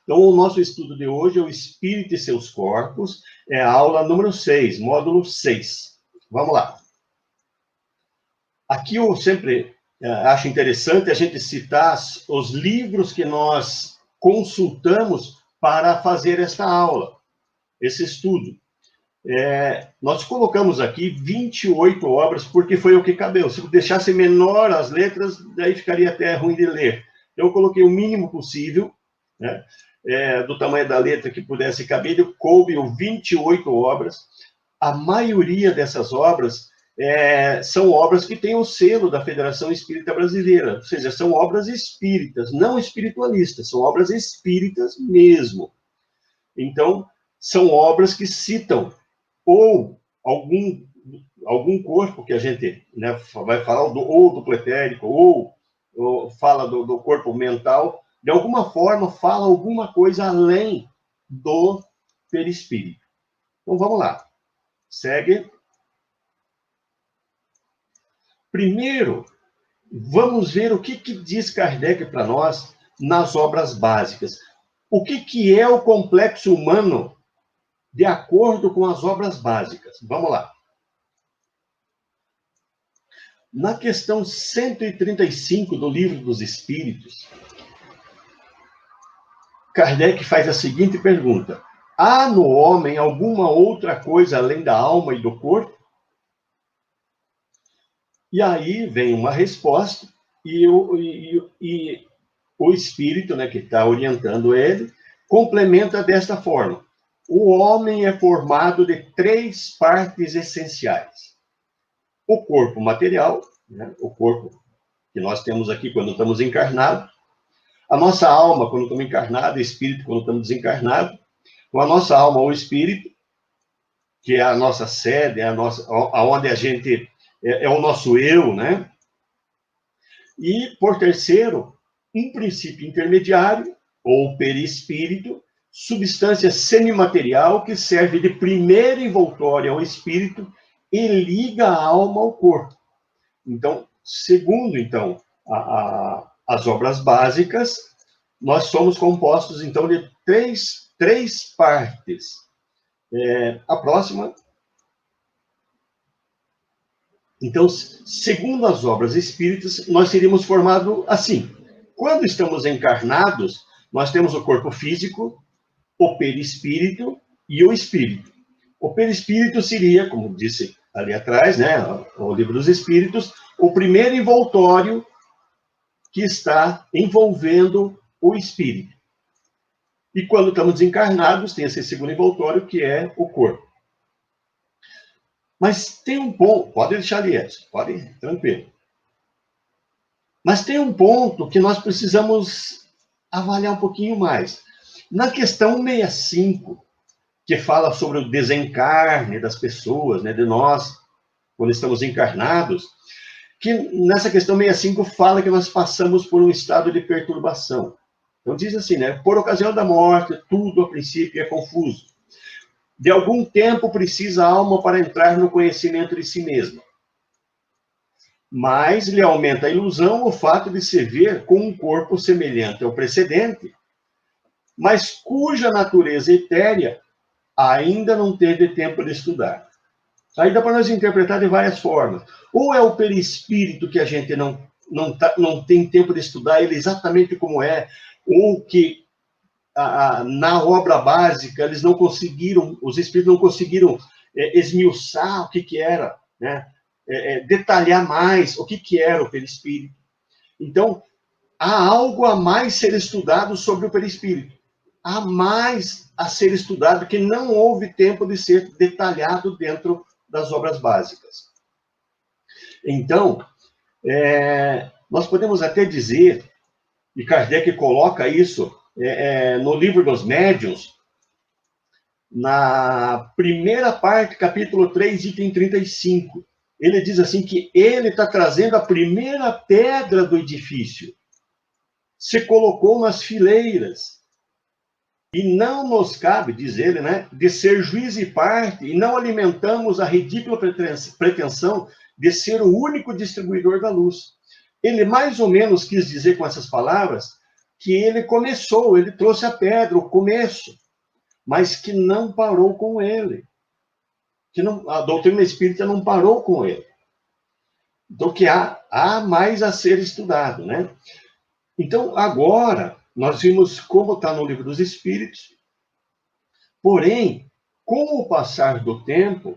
Então, o nosso estudo de hoje é o Espírito e seus corpos, é a aula número 6, módulo 6. Vamos lá. Aqui eu sempre acho interessante a gente citar os livros que nós consultamos para fazer esta aula, esse estudo. Nós colocamos aqui 28 obras, porque foi o que cabeu. Se deixasse menor as letras, daí ficaria até ruim de ler. Então, eu coloquei o mínimo possível, né, do tamanho da letra que pudesse caber, coube 28 obras. A maioria dessas obras são obras que têm o selo da Federação Espírita Brasileira, ou seja, são obras espíritas, não espiritualistas, são obras espíritas mesmo. Então, são obras que citam ou algum corpo que a gente, né, vai falar, ou do pretérico, ou fala do corpo mental, de alguma forma fala alguma coisa além do perispírito. Então, vamos lá. Segue. Primeiro, vamos ver o que diz Kardec para nós nas obras básicas. O que é o complexo humano de acordo com as obras básicas? Vamos lá. Na questão 135 do Livro dos Espíritos, Kardec faz a seguinte pergunta: há no homem alguma outra coisa além da alma e do corpo? E aí vem uma resposta, e o espírito, né, que está orientando ele, complementa desta forma: o homem é formado de 3 partes essenciais. O corpo material, né, o corpo que nós temos aqui quando estamos encarnados, a nossa alma quando estamos encarnados, o espírito quando estamos desencarnados, a nossa alma ou espírito, que é a nossa sede, aonde a gente é o nosso eu, né? E, por terceiro, um princípio intermediário, ou perispírito, substância semimaterial que serve de primeira envoltória ao espírito e liga a alma ao corpo. Então, segundo as obras básicas, nós somos compostos, então, de três partes. A próxima. Então, segundo as obras espíritas, nós seríamos formados assim. Quando estamos encarnados, nós temos o corpo físico, o perispírito e o espírito. O perispírito seria, como disse ali atrás, né, o Livro dos Espíritos, o primeiro envoltório que está envolvendo o espírito. E quando estamos desencarnados, tem esse segundo envoltório, que é o corpo. Mas tem um ponto, pode deixar ali, Edson, pode ir, tranquilo. Mas tem um ponto que nós precisamos avaliar um pouquinho mais. Na questão 65, que fala sobre o desencarne das pessoas, né, de nós, quando estamos encarnados, que nessa questão 65 fala que nós passamos por um estado de perturbação. Então diz assim, né, por ocasião da morte, tudo a princípio é confuso. De algum tempo precisa a alma para entrar no conhecimento de si mesma. Mas lhe aumenta a ilusão o fato de se ver com um corpo semelhante ao precedente, mas cuja natureza etérea ainda não teve tempo de estudar. Aí dá para nós interpretar de várias formas. Ou é o perispírito que a gente não tem tempo de estudar ele exatamente como é, ou que na obra básica eles não conseguiram, os espíritos não conseguiram esmiuçar o que era, né? Detalhar mais o que era o perispírito. Então, há algo a mais ser estudado sobre o perispírito. Há mais a ser estudado que não houve tempo de ser detalhado dentro das obras básicas. Então, nós podemos até dizer, e Kardec coloca isso no Livro dos Médiuns, na primeira parte, capítulo 3, item 35. Ele diz assim que ele está trazendo a primeira pedra do edifício. Se colocou nas fileiras. E não nos cabe, diz ele, né, de ser juiz e parte, e não alimentamos a ridícula pretensão de ser o único distribuidor da luz. Ele mais ou menos quis dizer com essas palavras que ele começou, ele trouxe a pedra, o começo, mas que não parou com ele. Que não, a doutrina espírita não parou com ele. Então, que há mais a ser estudado, né? Então, agora, nós vimos como está no Livro dos Espíritos, porém, com o passar do tempo,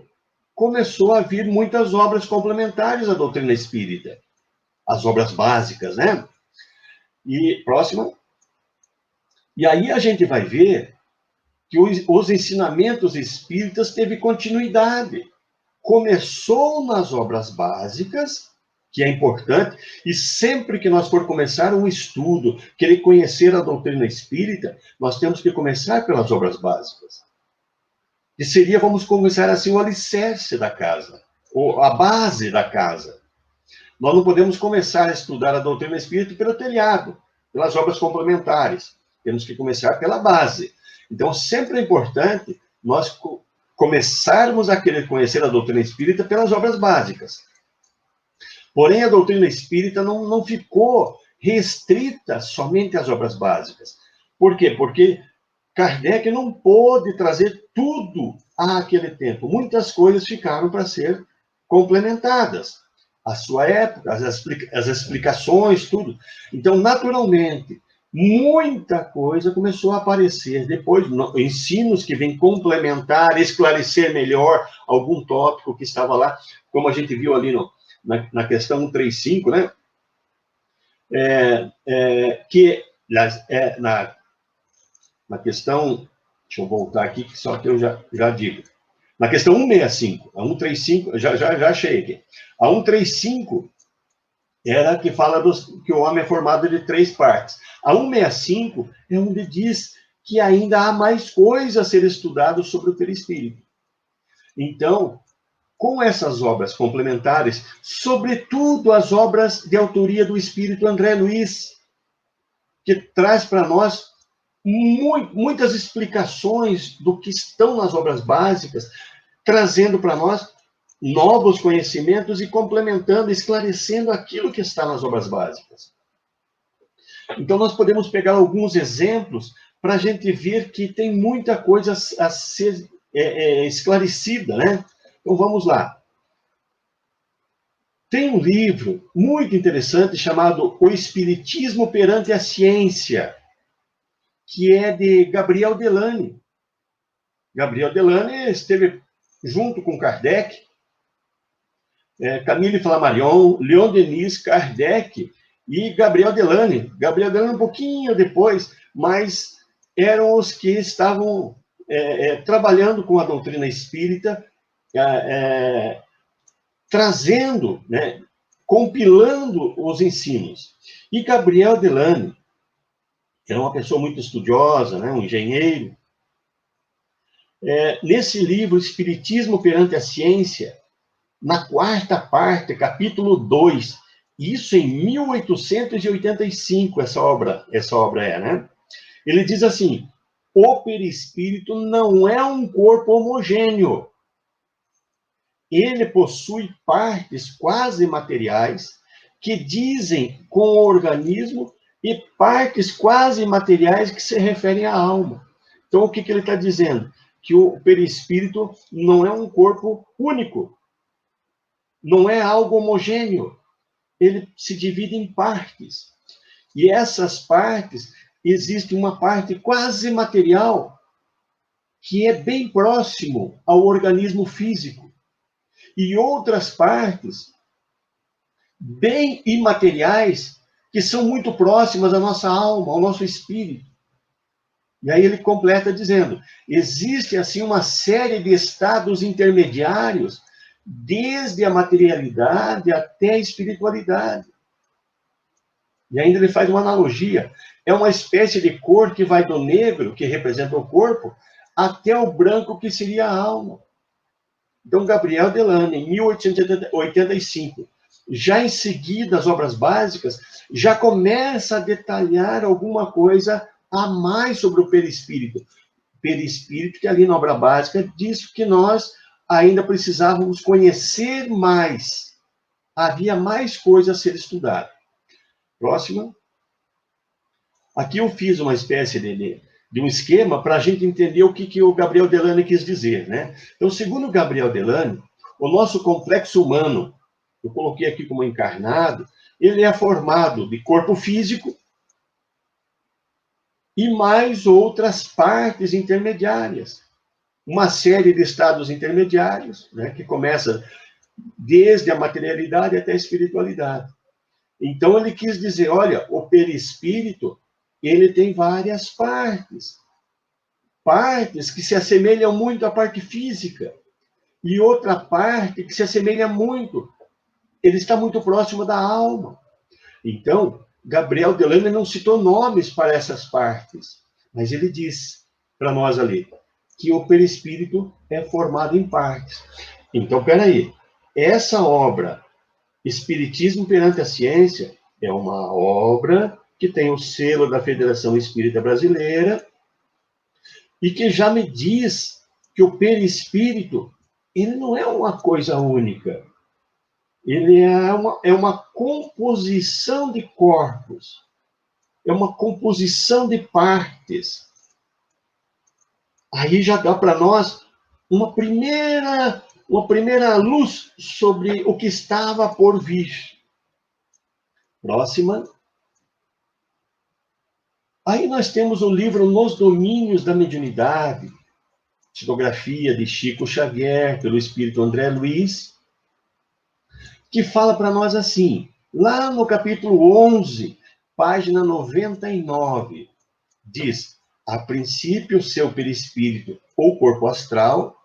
começou a vir muitas obras complementares à doutrina espírita, as obras básicas, né? E próxima. E aí a gente vai ver que os ensinamentos espíritas teve continuidade. Começou nas obras básicas, que é importante, e sempre que nós for começar um estudo, querer conhecer a doutrina espírita, nós temos que começar pelas obras básicas. E seria, vamos começar assim, o alicerce da casa, ou a base da casa. Nós não podemos começar a estudar a doutrina espírita pelo telhado, pelas obras complementares. Temos que começar pela base. Então, sempre é importante nós começarmos a querer conhecer a doutrina espírita pelas obras básicas. Porém, a doutrina espírita não ficou restrita somente às obras básicas. Por quê? Porque Kardec não pôde trazer tudo àquele tempo. Muitas coisas ficaram para ser complementadas. A sua época, as explicações, tudo. Então, naturalmente, muita coisa começou a aparecer depois, ensinos que vêm complementar, esclarecer melhor algum tópico que estava lá, como a gente viu ali na questão 135, né? Na questão, deixa eu voltar aqui, que só que eu já digo. Na questão 165, a 135, já achei aqui. A 135 era que fala que o homem é formado de 3 partes. A 165 é onde diz que ainda há mais coisas a ser estudado sobre o perispírito. Então, com essas obras complementares, sobretudo as obras de autoria do espírito André Luiz, que traz para nós muitas explicações do que estão nas obras básicas, trazendo para nós novos conhecimentos e complementando, esclarecendo aquilo que está nas obras básicas. Então, nós podemos pegar alguns exemplos para a gente ver que tem muita coisa a ser esclarecida, né? Então, vamos lá. Tem um livro muito interessante chamado O Espiritismo perante a Ciência, que é de Gabriel Delany. Gabriel Delany esteve junto com Kardec, Camille Flammarion, Leon Denis, Kardec e Gabriel Delany. Gabriel Delany um pouquinho depois, mas eram os que estavam trabalhando com a doutrina espírita, trazendo, né, compilando os ensinos. E Gabriel Delany era uma pessoa muito estudiosa, né, um engenheiro. Nesse livro, Espiritismo perante a Ciência, na 4ª parte, capítulo 2, isso em 1885, essa obra né? Ele diz assim: o perispírito não é um corpo homogêneo. Ele possui partes quase materiais que dizem com o organismo e partes quase materiais que se referem à alma. Então, o que ele está dizendo? Que o perispírito não é um corpo único, não é algo homogêneo. Ele se divide em partes. E essas partes, existe uma parte quase material que é bem próximo ao organismo físico. E outras partes, bem imateriais, que são muito próximas à nossa alma, ao nosso espírito. E aí ele completa dizendo: existe assim uma série de estados intermediários, desde a materialidade até a espiritualidade. E ainda ele faz uma analogia. É uma espécie de cor que vai do negro, que representa o corpo, até o branco, que seria a alma. Então, Gabriel Delany, em 1885, já em seguida, as obras básicas, já começa a detalhar alguma coisa a mais sobre o perispírito. Perispírito, que ali na obra básica diz que nós ainda precisávamos conhecer mais. Havia mais coisa a ser estudada. Próxima. Aqui eu fiz uma espécie de um esquema para a gente entender o que o Gabriel Delany quis dizer, né? Então, segundo o Gabriel Delany, o nosso complexo humano, eu coloquei aqui como encarnado, ele é formado de corpo físico e mais outras partes intermediárias. Uma série de estados intermediários, né, que começa desde a materialidade até a espiritualidade. Então, ele quis dizer, olha, o perispírito, ele tem várias partes. Partes que se assemelham muito à parte física. E outra parte que se assemelha muito. Ele está muito próximo da alma. Então, Gabriel Delany não citou nomes para essas partes, mas ele diz para nós ali que o perispírito é formado em partes. Então, peraí, essa obra, Espiritismo perante a Ciência, é uma obra que tem o selo da Federação Espírita Brasileira e que já me diz que o perispírito, ele não é uma coisa única. Ele é uma composição de corpos, é uma composição de partes. Aí já dá para nós uma primeira luz sobre o que estava por vir. Próxima. Aí nós temos o livro Nos Domínios da Mediunidade, psicografia de Chico Xavier, pelo espírito André Luiz, que fala para nós assim, lá no capítulo 11, página 99, diz, a princípio seu perispírito, ou corpo astral,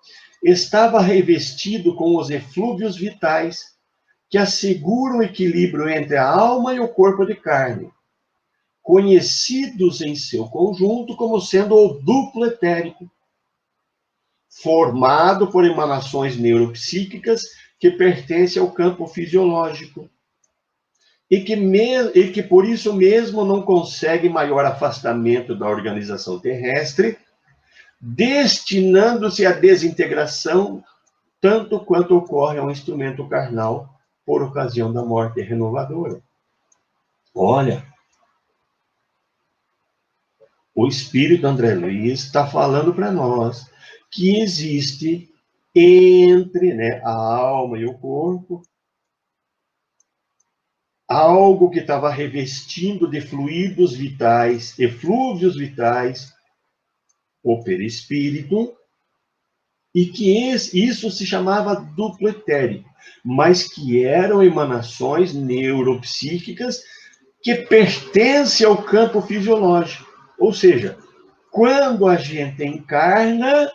estava revestido com os eflúvios vitais que asseguram o equilíbrio entre a alma e o corpo de carne, conhecidos em seu conjunto como sendo o duplo etérico, formado por emanações neuropsíquicas que pertencem ao campo fisiológico, e que por isso mesmo não consegue maior afastamento da organização terrestre, destinando-se à desintegração, tanto quanto ocorre ao instrumento carnal por ocasião da morte renovadora. Olha, o espírito André Luiz está falando para nós que existe entre, né, a alma e o corpo algo que estava revestindo de fluidos vitais, eflúvios vitais, o perispírito, e que isso se chamava duplo etérico, mas que eram emanações neuropsíquicas que pertencem ao campo fisiológico. Ou seja, quando a gente encarna,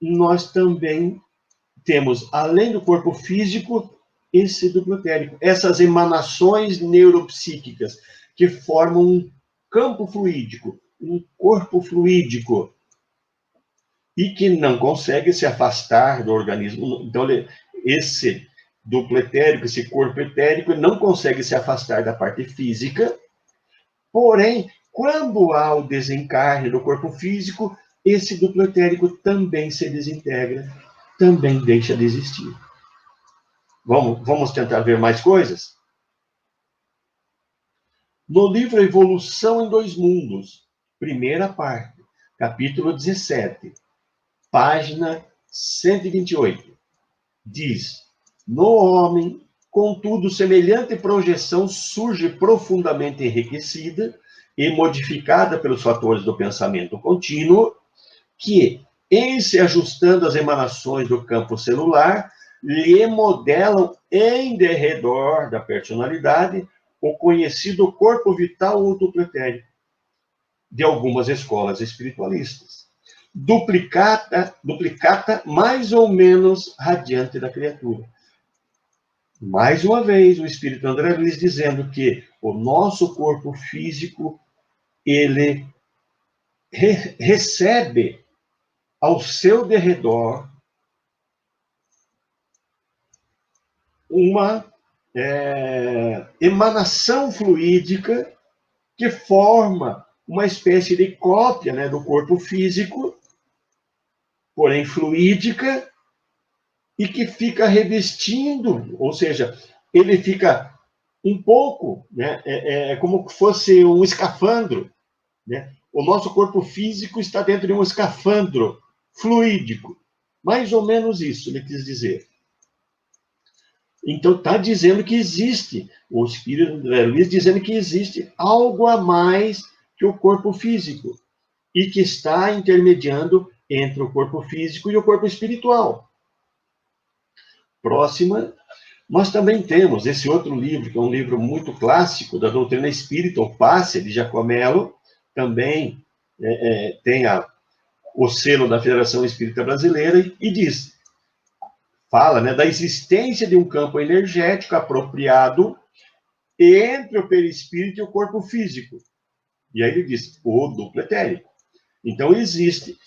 nós também temos, além do corpo físico, esse duplo etérico, essas emanações neuropsíquicas que formam um campo fluídico, um corpo fluídico, e que não consegue se afastar do organismo. Então, esse duplo etérico, esse corpo etérico, não consegue se afastar da parte física, porém, quando há o desencarne do corpo físico, esse duplo etérico também se desintegra, também deixa de existir. Vamos tentar ver mais coisas? No livro Evolução em Dois Mundos, primeira parte, capítulo 17, página 128, diz, no homem, contudo, semelhante projeção surge profundamente enriquecida e modificada pelos fatores do pensamento contínuo, que, em se ajustando às emanações do campo celular, lhe modelam em derredor da personalidade o conhecido corpo vital ou duplo etérico de algumas escolas espiritualistas. Duplicata mais ou menos radiante da criatura. Mais uma vez, o espírito André Luiz dizendo que o nosso corpo físico, ele recebe ao seu derredor uma emanação fluídica que forma uma espécie de cópia, né, do corpo físico, porém fluídica, e que fica revestindo, ou seja, ele fica um pouco, né, como se fosse um escafandro, né? O nosso corpo físico está dentro de um escafandro fluídico. Mais ou menos isso ele quis dizer. Então, está dizendo que existe, o Espírito de André Luiz dizendo que existe algo a mais que o corpo físico e que está intermediando entre o corpo físico e o corpo espiritual. Próxima, nós também temos esse outro livro, que é um livro muito clássico da doutrina espírita, o Passe, de Giacomello, também tem o selo da Federação Espírita Brasileira, e diz, fala, né, da existência de um campo energético apropriado entre o perispírito e o corpo físico. E aí ele diz, o duplo etérico. Então, existe,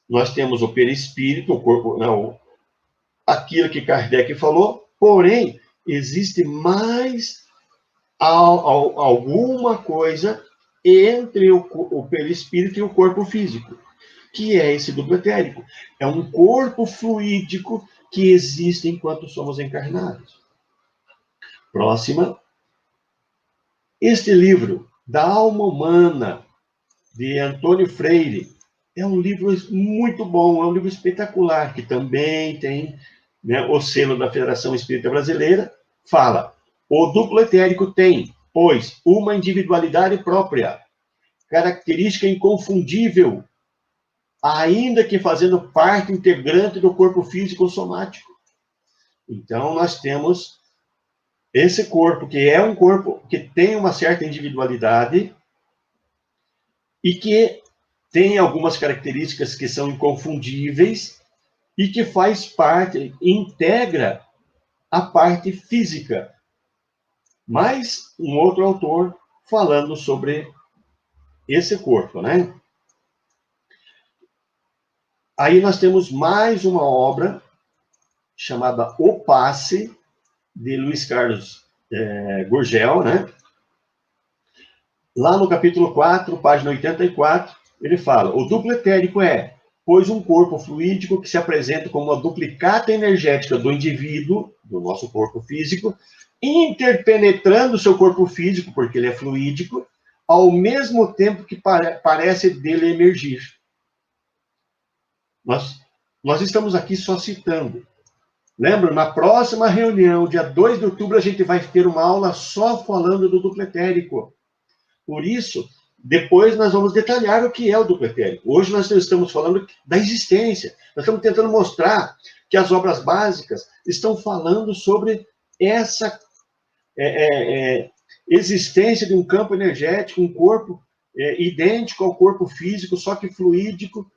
nós temos o perispírito, o corpo, não, aquilo que Kardec falou, porém, existe mais alguma coisa entre o perispírito e o corpo físico, que é esse duplo etérico. É um corpo fluídico que existe enquanto somos encarnados. Próxima. Este livro, Da Alma Humana, de Antônio Freire, é um livro muito bom, é um livro espetacular, que também tem, né, o selo da Federação Espírita Brasileira, fala, o duplo etérico tem, pois, uma individualidade própria, característica inconfundível, ainda que fazendo parte integrante do corpo físico somático. Então, nós temos esse corpo, que é um corpo que tem uma certa individualidade e que tem algumas características que são inconfundíveis e que faz parte, integra a parte física. Mais um outro autor falando sobre esse corpo, né? Aí nós temos mais uma obra chamada O Passe, de Luiz Carlos Gurgel, né? Lá no capítulo 4, página 84, ele fala, o duplo etérico é, pois, um corpo fluídico que se apresenta como uma duplicata energética do indivíduo, do nosso corpo físico, interpenetrando o seu corpo físico, porque ele é fluídico, ao mesmo tempo que parece dele emergir. Nós estamos aqui só citando. Lembra? Na próxima reunião, dia 2 de outubro, a gente vai ter uma aula só falando do duplo etérico. Por isso, depois nós vamos detalhar o que é o duplo etérico. Hoje nós estamos falando da existência. Nós estamos tentando mostrar que as obras básicas estão falando sobre essa existência de um campo energético, um corpo idêntico ao corpo físico, só que fluídico,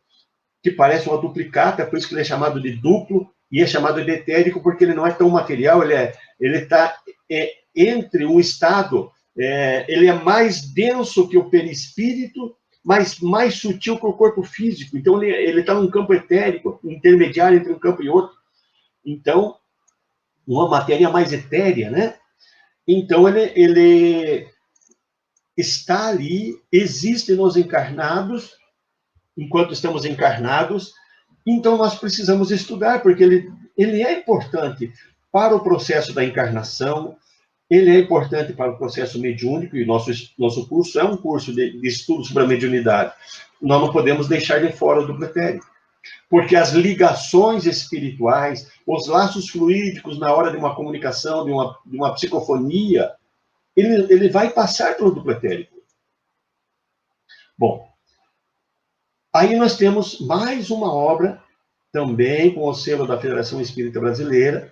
que parece uma duplicata, por isso que ele é chamado de duplo, e é chamado de etérico porque ele não é tão material, ele está entre um estado, ele é mais denso que o perispírito, mas mais sutil que o corpo físico. Então, ele está num campo etérico, intermediário entre um campo e outro. Então, uma matéria mais etérea, né? Então, ele está ali, existe nos encarnados, enquanto estamos encarnados, então nós precisamos estudar, porque ele é importante para o processo da encarnação, ele é importante para o processo mediúnico, e nosso curso é um curso de estudo sobre a mediunidade. Nós não podemos deixar de fora o duplo etérico, porque as ligações espirituais, os laços fluídicos na hora de uma comunicação, de uma psicofonia, ele vai passar pelo duplo etérico. Bom, aí nós temos mais uma obra, também com o selo da Federação Espírita Brasileira,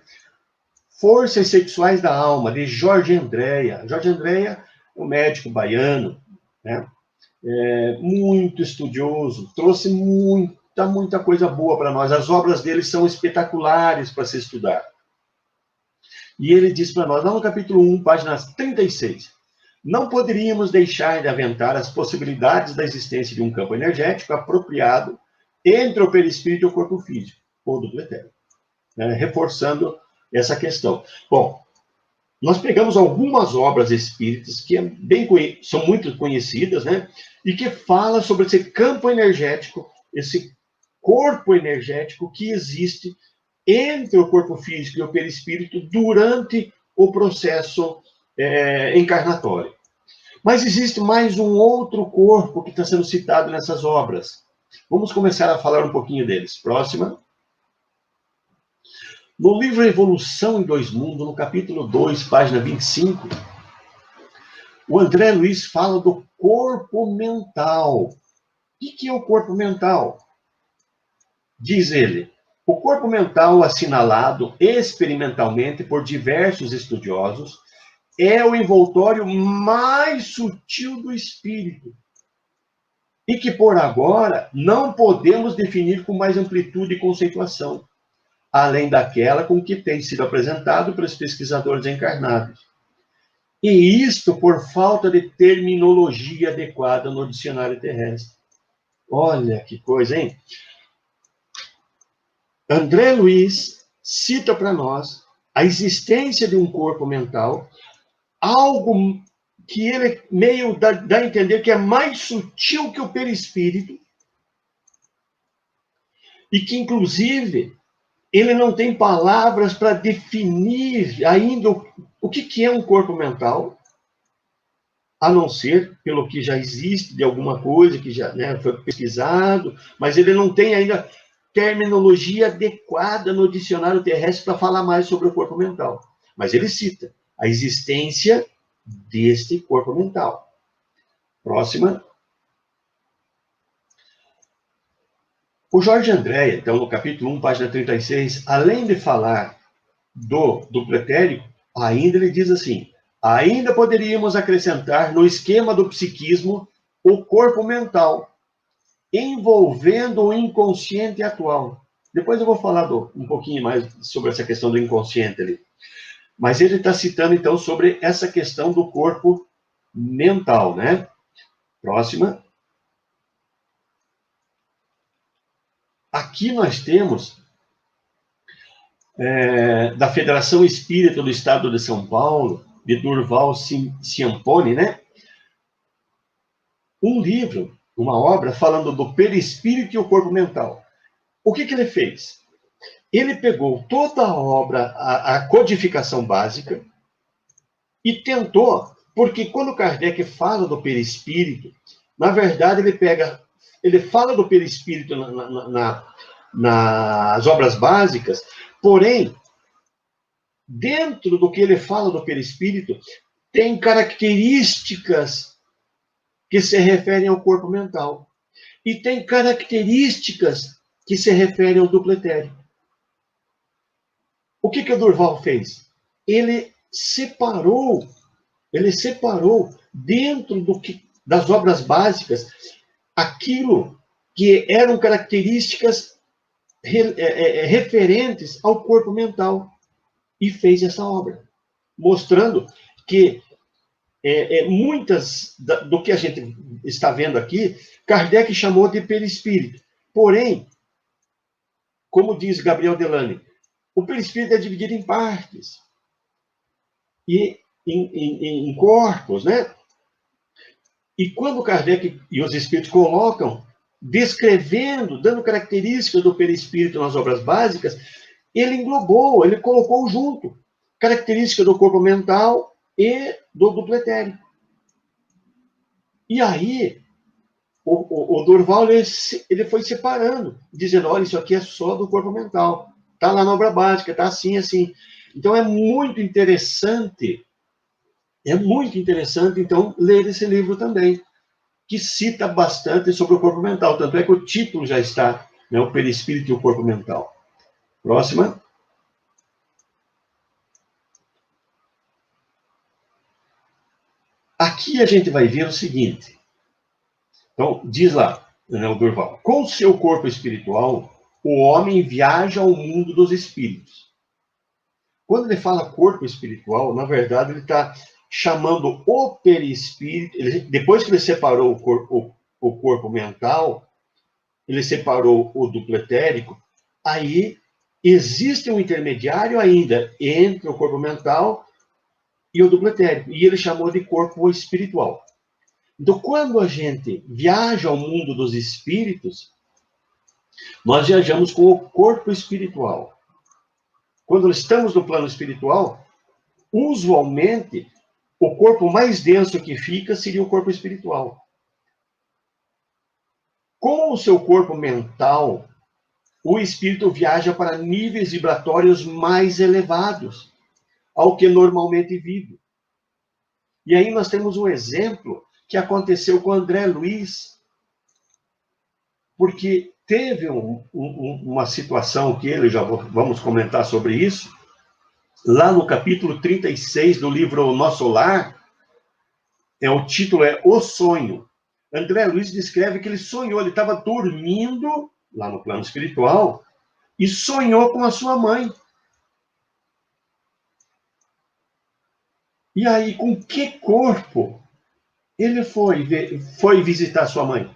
Forças Sexuais da Alma, de Jorge Andréa. Jorge Andréa é um médico baiano, né? Muito estudioso, trouxe muita coisa boa para nós. As obras dele são espetaculares para se estudar. E ele diz para nós, lá no capítulo 1, página 36, não poderíamos deixar de aventar as possibilidades da existência de um campo energético apropriado entre o perispírito e o corpo físico, ou duplo etérico, né? Reforçando essa questão. Bom, nós pegamos algumas obras espíritas que são muito conhecidas, né? E que falam sobre esse campo energético, esse corpo energético que existe entre o corpo físico e o perispírito durante o processo encarnatória. Mas existe mais um outro corpo que está sendo citado nessas obras. Vamos começar a falar um pouquinho deles. Próxima. No livro Evolução em Dois Mundos, no capítulo 2, página 25, o André Luiz fala do corpo mental. O que é o corpo mental? Diz ele, o corpo mental assinalado experimentalmente por diversos estudiosos é o envoltório mais sutil do espírito e que, por agora, não podemos definir com mais amplitude e conceituação, além daquela com que tem sido apresentado pelos pesquisadores encarnados. E isto por falta de terminologia adequada no dicionário terrestre. Olha que coisa, hein? André Luiz cita para nós a existência de um corpo mental, algo que ele meio dá a entender que é mais sutil que o perispírito, e que, inclusive, ele não tem palavras para definir ainda o que é um corpo mental, a não ser pelo que já existe de alguma coisa que já foi pesquisado, mas ele não tem ainda terminologia adequada no dicionário terrestre para falar mais sobre o corpo mental. Mas ele cita a existência deste corpo mental. Próxima. O Jorge Andréa, então, no capítulo 1, página 36, além de falar do pretérito, ainda ele diz assim, ainda poderíamos acrescentar no esquema do psiquismo o corpo mental, envolvendo o inconsciente atual. Depois eu vou falar um pouquinho mais sobre essa questão do inconsciente ali. Mas ele está citando, então, sobre essa questão do corpo mental, né? Próxima. Aqui nós temos, da Federação Espírita do Estado de São Paulo, de Durval Ciampone, né? Um livro, uma obra, falando do perispírito e o corpo mental. O que ele fez? Ele pegou toda a obra, a codificação básica, e tentou, porque quando Kardec fala do perispírito, na verdade ele fala do perispírito nas obras básicas, porém, dentro do que ele fala do perispírito, tem características que se referem ao corpo mental. E tem características que se referem ao duplo etérico. O que o Durval fez? Ele separou dentro das obras básicas aquilo que eram características referentes ao corpo mental e fez essa obra, mostrando que muitas do que a gente está vendo aqui, Kardec chamou de perispírito. Porém, como diz Gabriel Delany, o perispírito é dividido em partes e em corpos, né? E quando Kardec e os espíritos colocam, descrevendo, dando características do perispírito nas obras básicas, ele englobou, ele colocou junto características do corpo mental e do duplo etérico. E aí, o Durval ele foi separando, dizendo, olha, isso aqui é só do corpo mental. Está lá na obra básica, está assim, assim. Então, é muito interessante, então, ler esse livro também, que cita bastante sobre o corpo mental. Tanto é que o título já está, né, o perispírito e o corpo mental. Próxima. Aqui a gente vai ver o seguinte. Então, diz lá, né, o Durval, com seu corpo espiritual, o homem viaja ao mundo dos espíritos. Quando ele fala corpo espiritual, na verdade, ele está chamando o perispírito, depois que ele separou o corpo mental, ele separou o duplo etérico, aí existe um intermediário ainda entre o corpo mental e o duplo etérico, e ele chamou de corpo espiritual. Então, quando a gente viaja ao mundo dos espíritos, nós viajamos com o corpo espiritual. Quando estamos no plano espiritual, usualmente, o corpo mais denso que fica seria o corpo espiritual. Com o seu corpo mental, o espírito viaja para níveis vibratórios mais elevados ao que normalmente vive. E aí nós temos um exemplo que aconteceu com André Luiz, porque teve uma situação que ele, já vamos comentar sobre isso, lá no capítulo 36 do livro Nosso Lar, o título é O Sonho. André Luiz descreve que ele sonhou, ele estava dormindo, lá no plano espiritual, e sonhou com a sua mãe. E aí, com que corpo ele foi visitar sua mãe?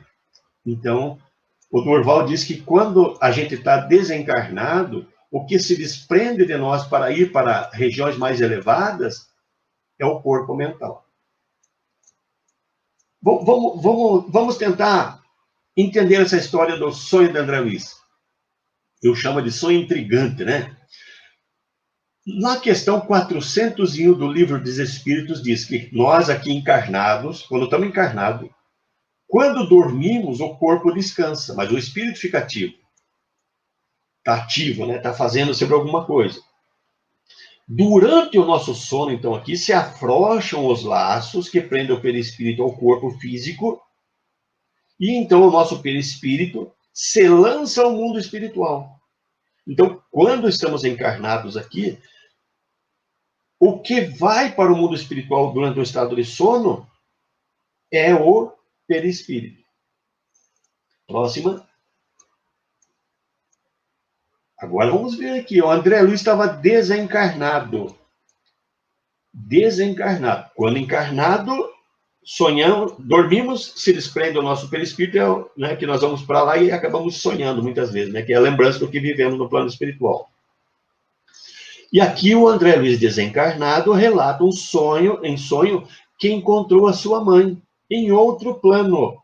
Então, o Durval diz que quando a gente está desencarnado, o que se desprende de nós para ir para regiões mais elevadas é o corpo mental. Vamos tentar entender essa história do sonho de André Luiz. Eu chamo de sonho intrigante, né? Na questão 401 do Livro dos Espíritos, diz que nós aqui encarnados, quando estamos encarnados, quando dormimos, o corpo descansa, mas o espírito fica ativo. Está ativo, né? Está fazendo sempre alguma coisa. Durante o nosso sono, então, aqui, se afrouxam os laços que prendem o perispírito ao corpo físico, e então o nosso perispírito se lança ao mundo espiritual. Então, quando estamos encarnados aqui, o que vai para o mundo espiritual durante o estado de sono é o perispírito. Próxima. Agora vamos ver aqui. O André Luiz estava desencarnado. Desencarnado. Quando encarnado, sonhamos, dormimos, se desprende o nosso perispírito, né, que nós vamos para lá e acabamos sonhando muitas vezes, né, que é a lembrança do que vivemos no plano espiritual. E aqui o André Luiz desencarnado relata um sonho, em sonho, que encontrou a sua mãe em outro plano.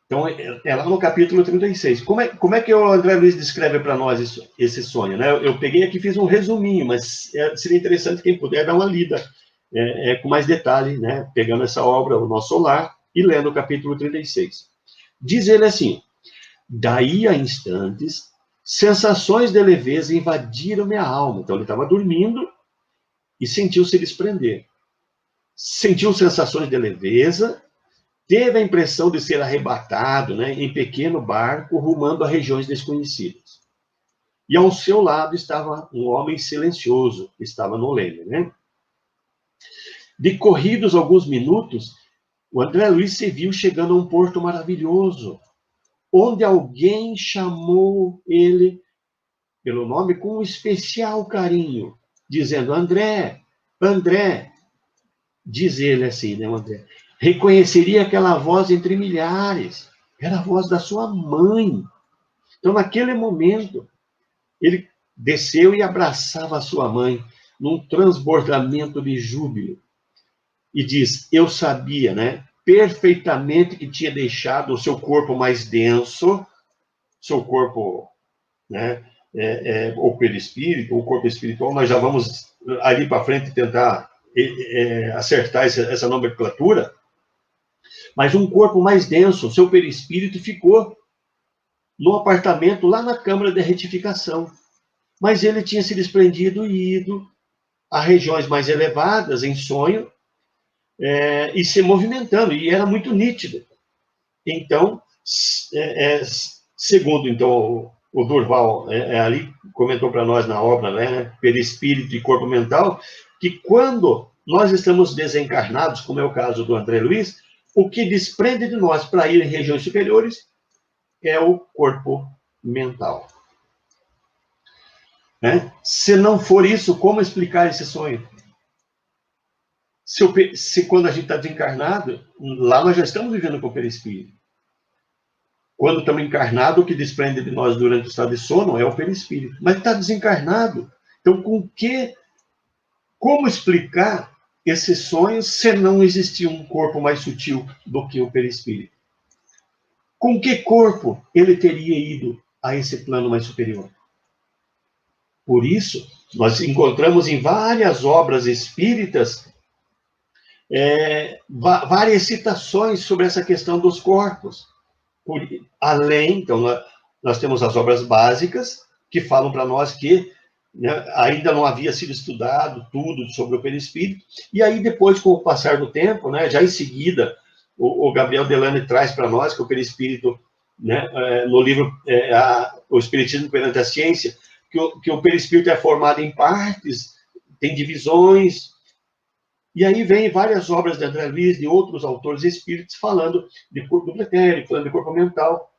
Então, é lá no capítulo 36. Como é que o André Luiz descreve para nós esse sonho? Né? Eu peguei aqui e fiz um resuminho, mas seria interessante quem puder dar uma lida com mais detalhe, né? Pegando essa obra, O Nosso Lar, e lendo o capítulo 36. Diz ele assim: daí a instantes, sensações de leveza invadiram minha alma. Então, ele estava dormindo e sentiu-se desprender. Sentiu sensações de leveza, teve a impressão de ser arrebatado, né, em pequeno barco, rumando a regiões desconhecidas. E ao seu lado estava um homem silencioso, que estava no leme, né? Decorridos alguns minutos, o André Luiz se viu chegando a um porto maravilhoso, onde alguém chamou ele pelo nome com um especial carinho, dizendo: André, André. Diz ele assim, né, André? Reconheceria aquela voz entre milhares. Era a voz da sua mãe. Então, naquele momento, ele desceu e abraçava a sua mãe num transbordamento de júbilo. E diz: eu sabia, né, perfeitamente que tinha deixado o seu corpo mais denso, seu corpo, né, o perispírito, o corpo espiritual. Nós já vamos ali para frente tentar acertar essa nomenclatura. Mas um corpo mais denso, o seu perispírito ficou no apartamento lá na Câmara de Retificação. Mas ele tinha se desprendido e ido a regiões mais elevadas, em sonho, e se movimentando, e era muito nítido. Então, segundo então, o Durval ali comentou para nós na obra, né, Perispírito e Corpo Mental, que quando nós estamos desencarnados, como é o caso do André Luiz, o que desprende de nós para ir em regiões superiores é o corpo mental. Né? Se não for isso, como explicar esse sonho? Se quando a gente está desencarnado, lá nós já estamos vivendo com o perispírito. Quando estamos encarnados, o que desprende de nós durante o estado de sono é o perispírito. Mas está desencarnado. Então, como explicar esse sonho se não existir um corpo mais sutil do que o perispírito? Com que corpo ele teria ido a esse plano mais superior? Por isso Nós encontramos em várias obras espíritas várias citações sobre essa questão dos corpos. Além, então, nós temos as obras básicas, que falam para nós que, né, ainda não havia sido estudado tudo sobre o perispírito, e aí depois, com o passar do tempo, né, já em seguida, o Gabriel Delane traz para nós que o perispírito, né, no livro O Espiritismo perante a Ciência, que o perispírito é formado em partes, tem divisões, e aí vem várias obras de André Luiz, de outros autores espíritos, falando de corpo pretérito, falando de corpo mental.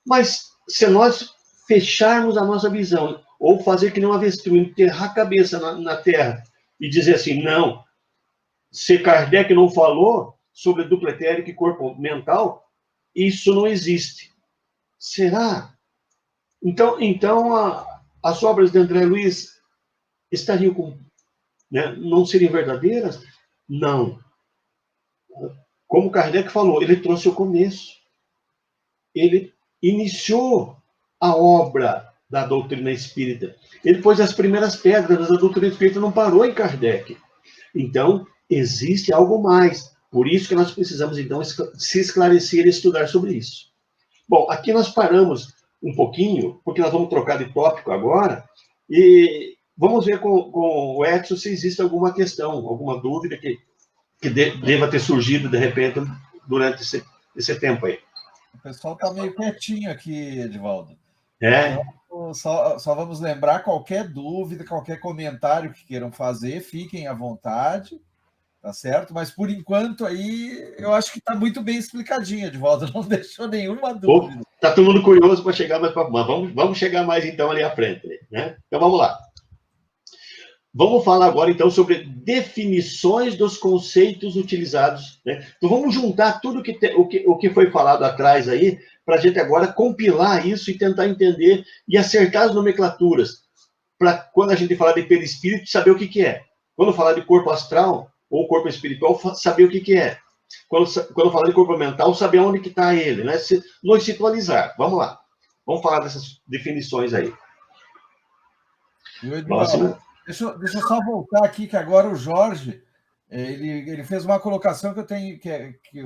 Mas se nós fecharmos a nossa visão, ou fazer que nem um avestruz, enterrar a cabeça na terra, e dizer assim, não, se Kardec não falou sobre duplo etérico e corpo mental, isso não existe. Será? Então as obras de André Luiz estariam né, não seriam verdadeiras? Não. Como Kardec falou, ele trouxe o começo. Ele iniciou a obra da doutrina espírita. Ele pôs as primeiras pedras, mas a doutrina espírita não parou em Kardec. Então, existe algo mais. Por isso que nós precisamos, então, se esclarecer e estudar sobre isso. Bom, aqui nós paramos um pouquinho, porque nós vamos trocar de tópico agora, e vamos ver com o Edson se existe alguma questão, alguma dúvida que deva ter surgido, de repente, durante esse tempo aí. O pessoal está meio quietinho aqui, Edivaldo. É. Então, só vamos lembrar, qualquer dúvida, qualquer comentário que queiram fazer, fiquem à vontade, tá certo? Mas, por enquanto, aí, eu acho que está muito bem explicadinho, Edivaldo, não deixou nenhuma dúvida. Está todo mundo curioso para chegar mais para... Mas vamos chegar mais, então, ali à frente, né? Então, vamos lá. Vamos falar agora, então, sobre definições dos conceitos utilizados, né? Então, vamos juntar tudo o que foi falado atrás aí, para a gente agora compilar isso e tentar entender e acertar as nomenclaturas, para quando a gente falar de perispírito, saber o que é. Quando falar de corpo astral ou corpo espiritual, saber o que é. Quando falar de corpo mental, saber onde que está ele, né? Nos situalizar. Vamos lá. Vamos falar dessas definições aí. Próximo. Deixa eu só voltar aqui, que agora o Jorge, ele fez uma colocação que eu tenho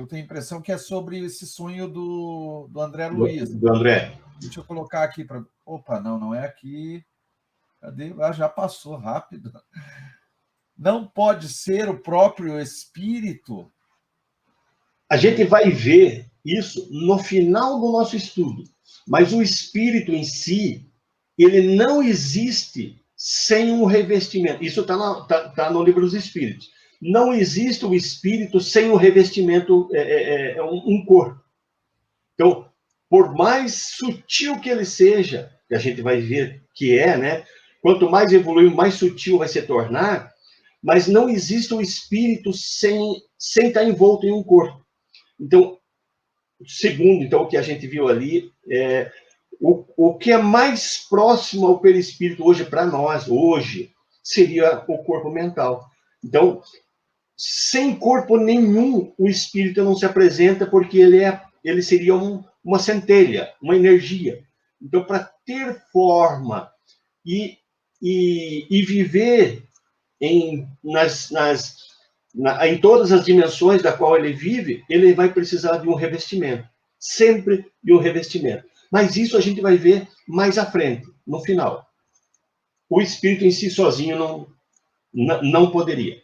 a impressão que é sobre esse sonho do André Luiz. Do André. Deixa eu colocar aqui para... Opa, não é aqui. Cadê? Ah, já passou rápido. Não pode ser o próprio espírito? A gente vai ver isso no final do nosso estudo. Mas o espírito em si, ele não existe sem um revestimento. Isso está no livro dos Espíritos. Não existe o espírito sem um revestimento, um corpo. Então, por mais sutil que ele seja, que a gente vai ver que né? Quanto mais evoluir, mais sutil vai se tornar, mas não existe o espírito sem estar envolto em um corpo. Então, segundo então, o que a gente viu ali, o que é mais próximo ao perispírito hoje para nós, seria o corpo mental. Então, sem corpo nenhum, o espírito não se apresenta, porque ele seria uma centelha, uma energia. Então, para ter forma e viver em todas as dimensões da qual ele vive, ele vai precisar de um revestimento. Sempre de um revestimento. Mas isso a gente vai ver mais à frente, no final. O espírito em si sozinho não poderia.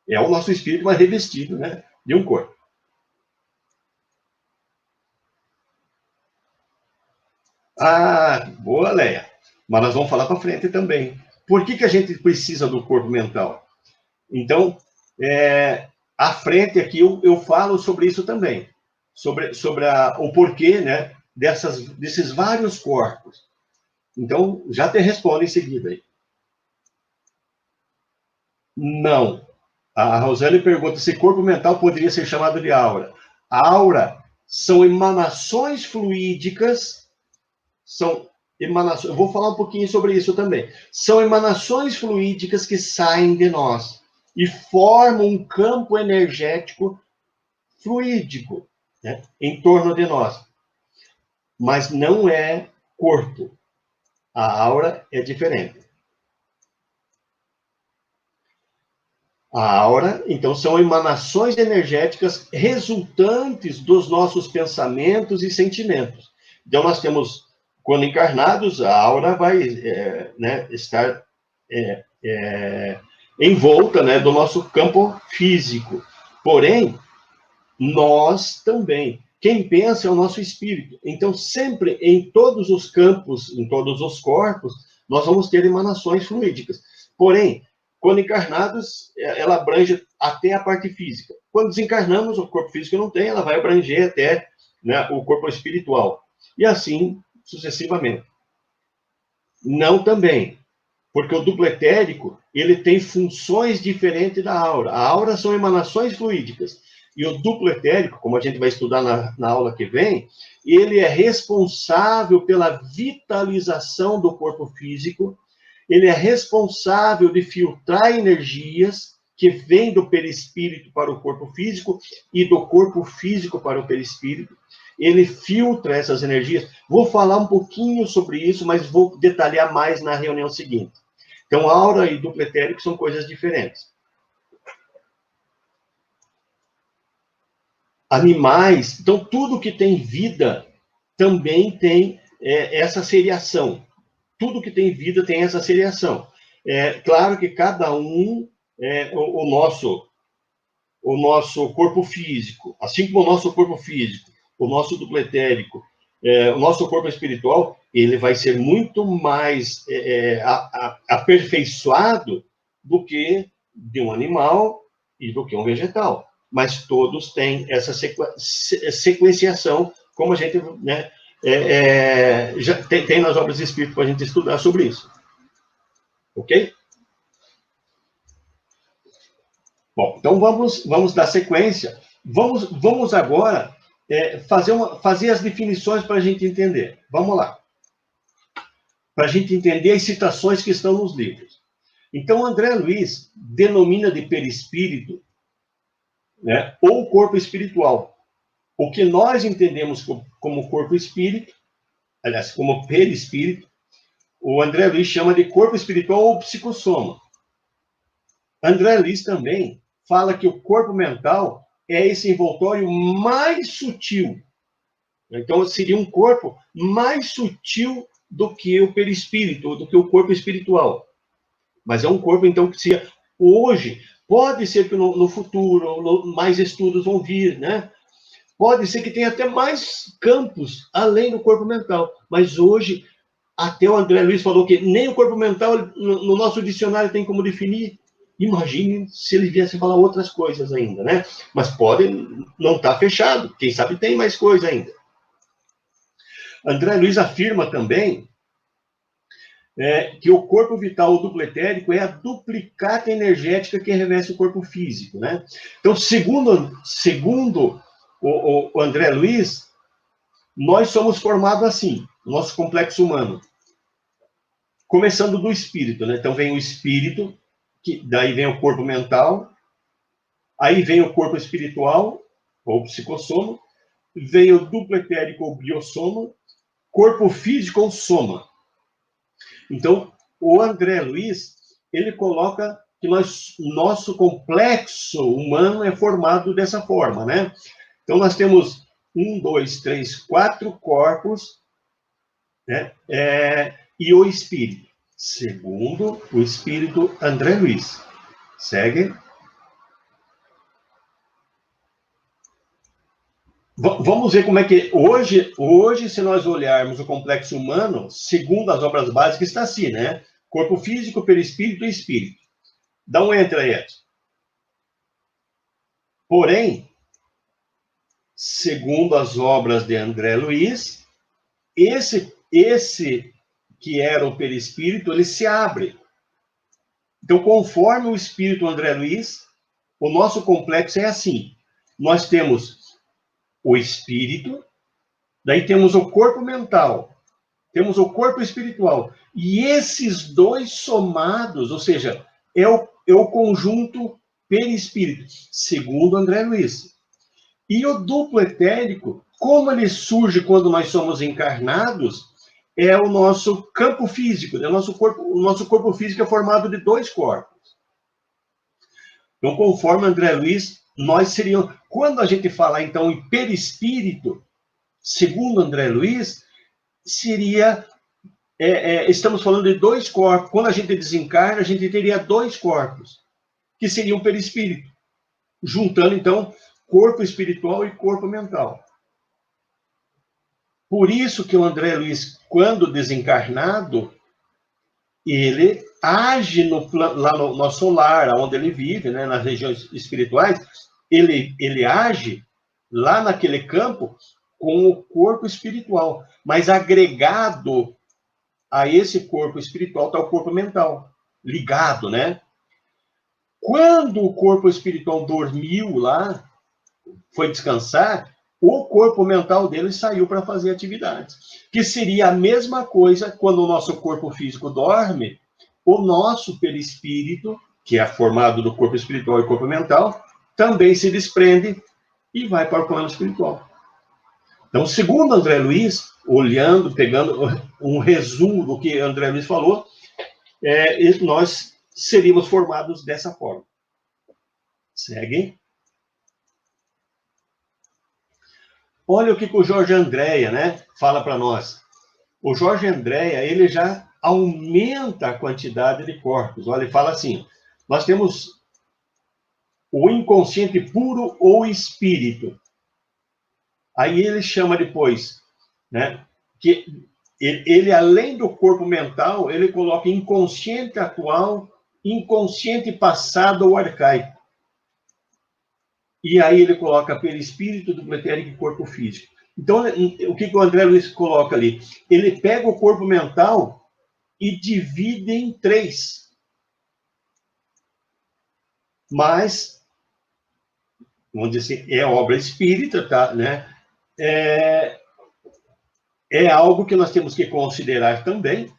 É o nosso espírito, mas revestido, né, de um corpo. Ah, boa, Leia. Mas nós vamos falar para frente também. Por que a gente precisa do corpo mental? Então, à frente aqui eu falo sobre isso também. Sobre o porquê, né, desses vários corpos. Então, já te respondo em seguida aí. Não. A Rosane pergunta se corpo mental poderia ser chamado de aura. A aura são emanações fluídicas, eu vou falar um pouquinho sobre isso também. São emanações fluídicas que saem de nós e formam um campo energético fluídico, né, em torno de nós. Mas não é corpo. A aura é diferente. A aura, então, são emanações energéticas resultantes dos nossos pensamentos e sentimentos. Então, nós temos, quando encarnados, a aura vai estar envolta, né, do nosso campo físico. Porém, nós também. Quem pensa é o nosso espírito. Então, sempre, em todos os campos, em todos os corpos, nós vamos ter emanações fluídicas. Porém, quando encarnados, ela abrange até a parte física. Quando desencarnamos, o corpo físico não tem, ela vai abranger até, né, o corpo espiritual. E assim, sucessivamente. Não também, porque o duplo etérico, ele tem funções diferentes da aura. A aura são emanações fluídicas. E o duplo etérico, como a gente vai estudar na aula que vem, ele é responsável pela vitalização do corpo físico, ele é responsável de filtrar energias que vêm do perispírito para o corpo físico e do corpo físico para o perispírito. Ele filtra essas energias. Vou falar um pouquinho sobre isso, mas vou detalhar mais na reunião seguinte. Então, aura e duplo etérico são coisas diferentes. Animais, então tudo que tem vida também tem essa seriação. Tudo que tem vida tem essa seriação. Claro que cada um, o nosso corpo físico, assim como o nosso corpo físico, o nosso duplo etérico, o nosso corpo espiritual, ele vai ser muito mais aperfeiçoado do que de um animal e do que um vegetal. Mas todos têm essa sequenciação, como a gente, né, já tem nas obras de espírito para a gente estudar sobre isso. Ok? Bom, então vamos dar sequência. Vamos agora fazer as definições para a gente entender. Vamos lá. Para a gente entender as citações que estão nos livros. Então, André Luiz denomina de perispírito, né, ou corpo espiritual. O que nós entendemos como corpo espírito, aliás, como perispírito, o André Luiz chama de corpo espiritual ou psicossoma. André Luiz também fala que o corpo mental é esse envoltório mais sutil. Então, seria um corpo mais sutil do que o perispírito, do que o corpo espiritual. Mas é um corpo, então, que se hoje, pode ser que no futuro mais estudos vão vir, né? Pode ser que tenha até mais campos além do corpo mental. Mas hoje, até o André Luiz falou que nem o corpo mental no nosso dicionário tem como definir. Imagine se ele viesse falar outras coisas ainda, né? Mas pode não estar fechado. Quem sabe tem mais coisa ainda. André Luiz afirma também que o corpo vital ou duplo etérico é a duplicata energética que reveste o corpo físico, né? Então, segundo o André Luiz, nós somos formados assim, nosso complexo humano. Começando do espírito, né? Então, vem o espírito, daí vem o corpo mental, aí vem o corpo espiritual, ou psicossoma, vem o duplo etérico ou biossoma, corpo físico ou soma. Então, o André Luiz, ele coloca que nosso complexo humano é formado dessa forma, né? Então, nós temos 1, 2, 3, 4 corpos, né? E o espírito, segundo o espírito André Luiz. Segue. Vamos ver como é que hoje, se nós olharmos o complexo humano, segundo as obras básicas, está assim, né? Corpo físico, perispírito e espírito. Dá um enter aí, Edson. Porém, segundo as obras de André Luiz, esse que era o perispírito, ele se abre. Então, conforme o espírito André Luiz, o nosso complexo é assim. Nós temos o espírito, daí temos o corpo mental, temos o corpo espiritual. E esses dois somados, ou seja, é o conjunto perispírito, segundo André Luiz. E o duplo etérico, como ele surge quando nós somos encarnados, é o nosso campo físico, o nosso corpo físico é formado de dois corpos. Então, conforme André Luiz, nós seríamos... Quando a gente falar, então, em perispírito, segundo André Luiz, seria... estamos falando de dois corpos. Quando a gente desencarna, a gente teria dois corpos, que seriam perispírito, juntando, então, corpo espiritual e corpo mental. Por isso que o André Luiz, quando desencarnado, ele age lá no nosso lar, onde ele vive, né, nas regiões espirituais, ele age lá naquele campo com o corpo espiritual, mas agregado a esse corpo espiritual está o corpo mental, ligado, né? Quando o corpo espiritual dormiu lá, foi descansar, o corpo mental dele saiu para fazer atividades. Que seria a mesma coisa quando o nosso corpo físico dorme, o nosso perispírito, que é formado do corpo espiritual e corpo mental, também se desprende e vai para o plano espiritual. Então, segundo André Luiz, olhando, pegando um resumo do que André Luiz falou, nós seríamos formados dessa forma. Segue. Olha o que o Jorge Andréa, né, fala para nós. O Jorge Andréa, ele já aumenta a quantidade de corpos. Olha, ele fala assim, nós temos o inconsciente puro ou espírito. Aí ele chama depois, né, que ele, além do corpo mental, ele coloca inconsciente atual, inconsciente passado ou arcaico. E aí ele coloca perispírito, duplo etérico e corpo físico. Então, o que o André Luiz coloca ali? Ele pega o corpo mental e divide em 3. Mas, vamos dizer assim, é obra espírita, tá, né? É algo que nós temos que considerar também,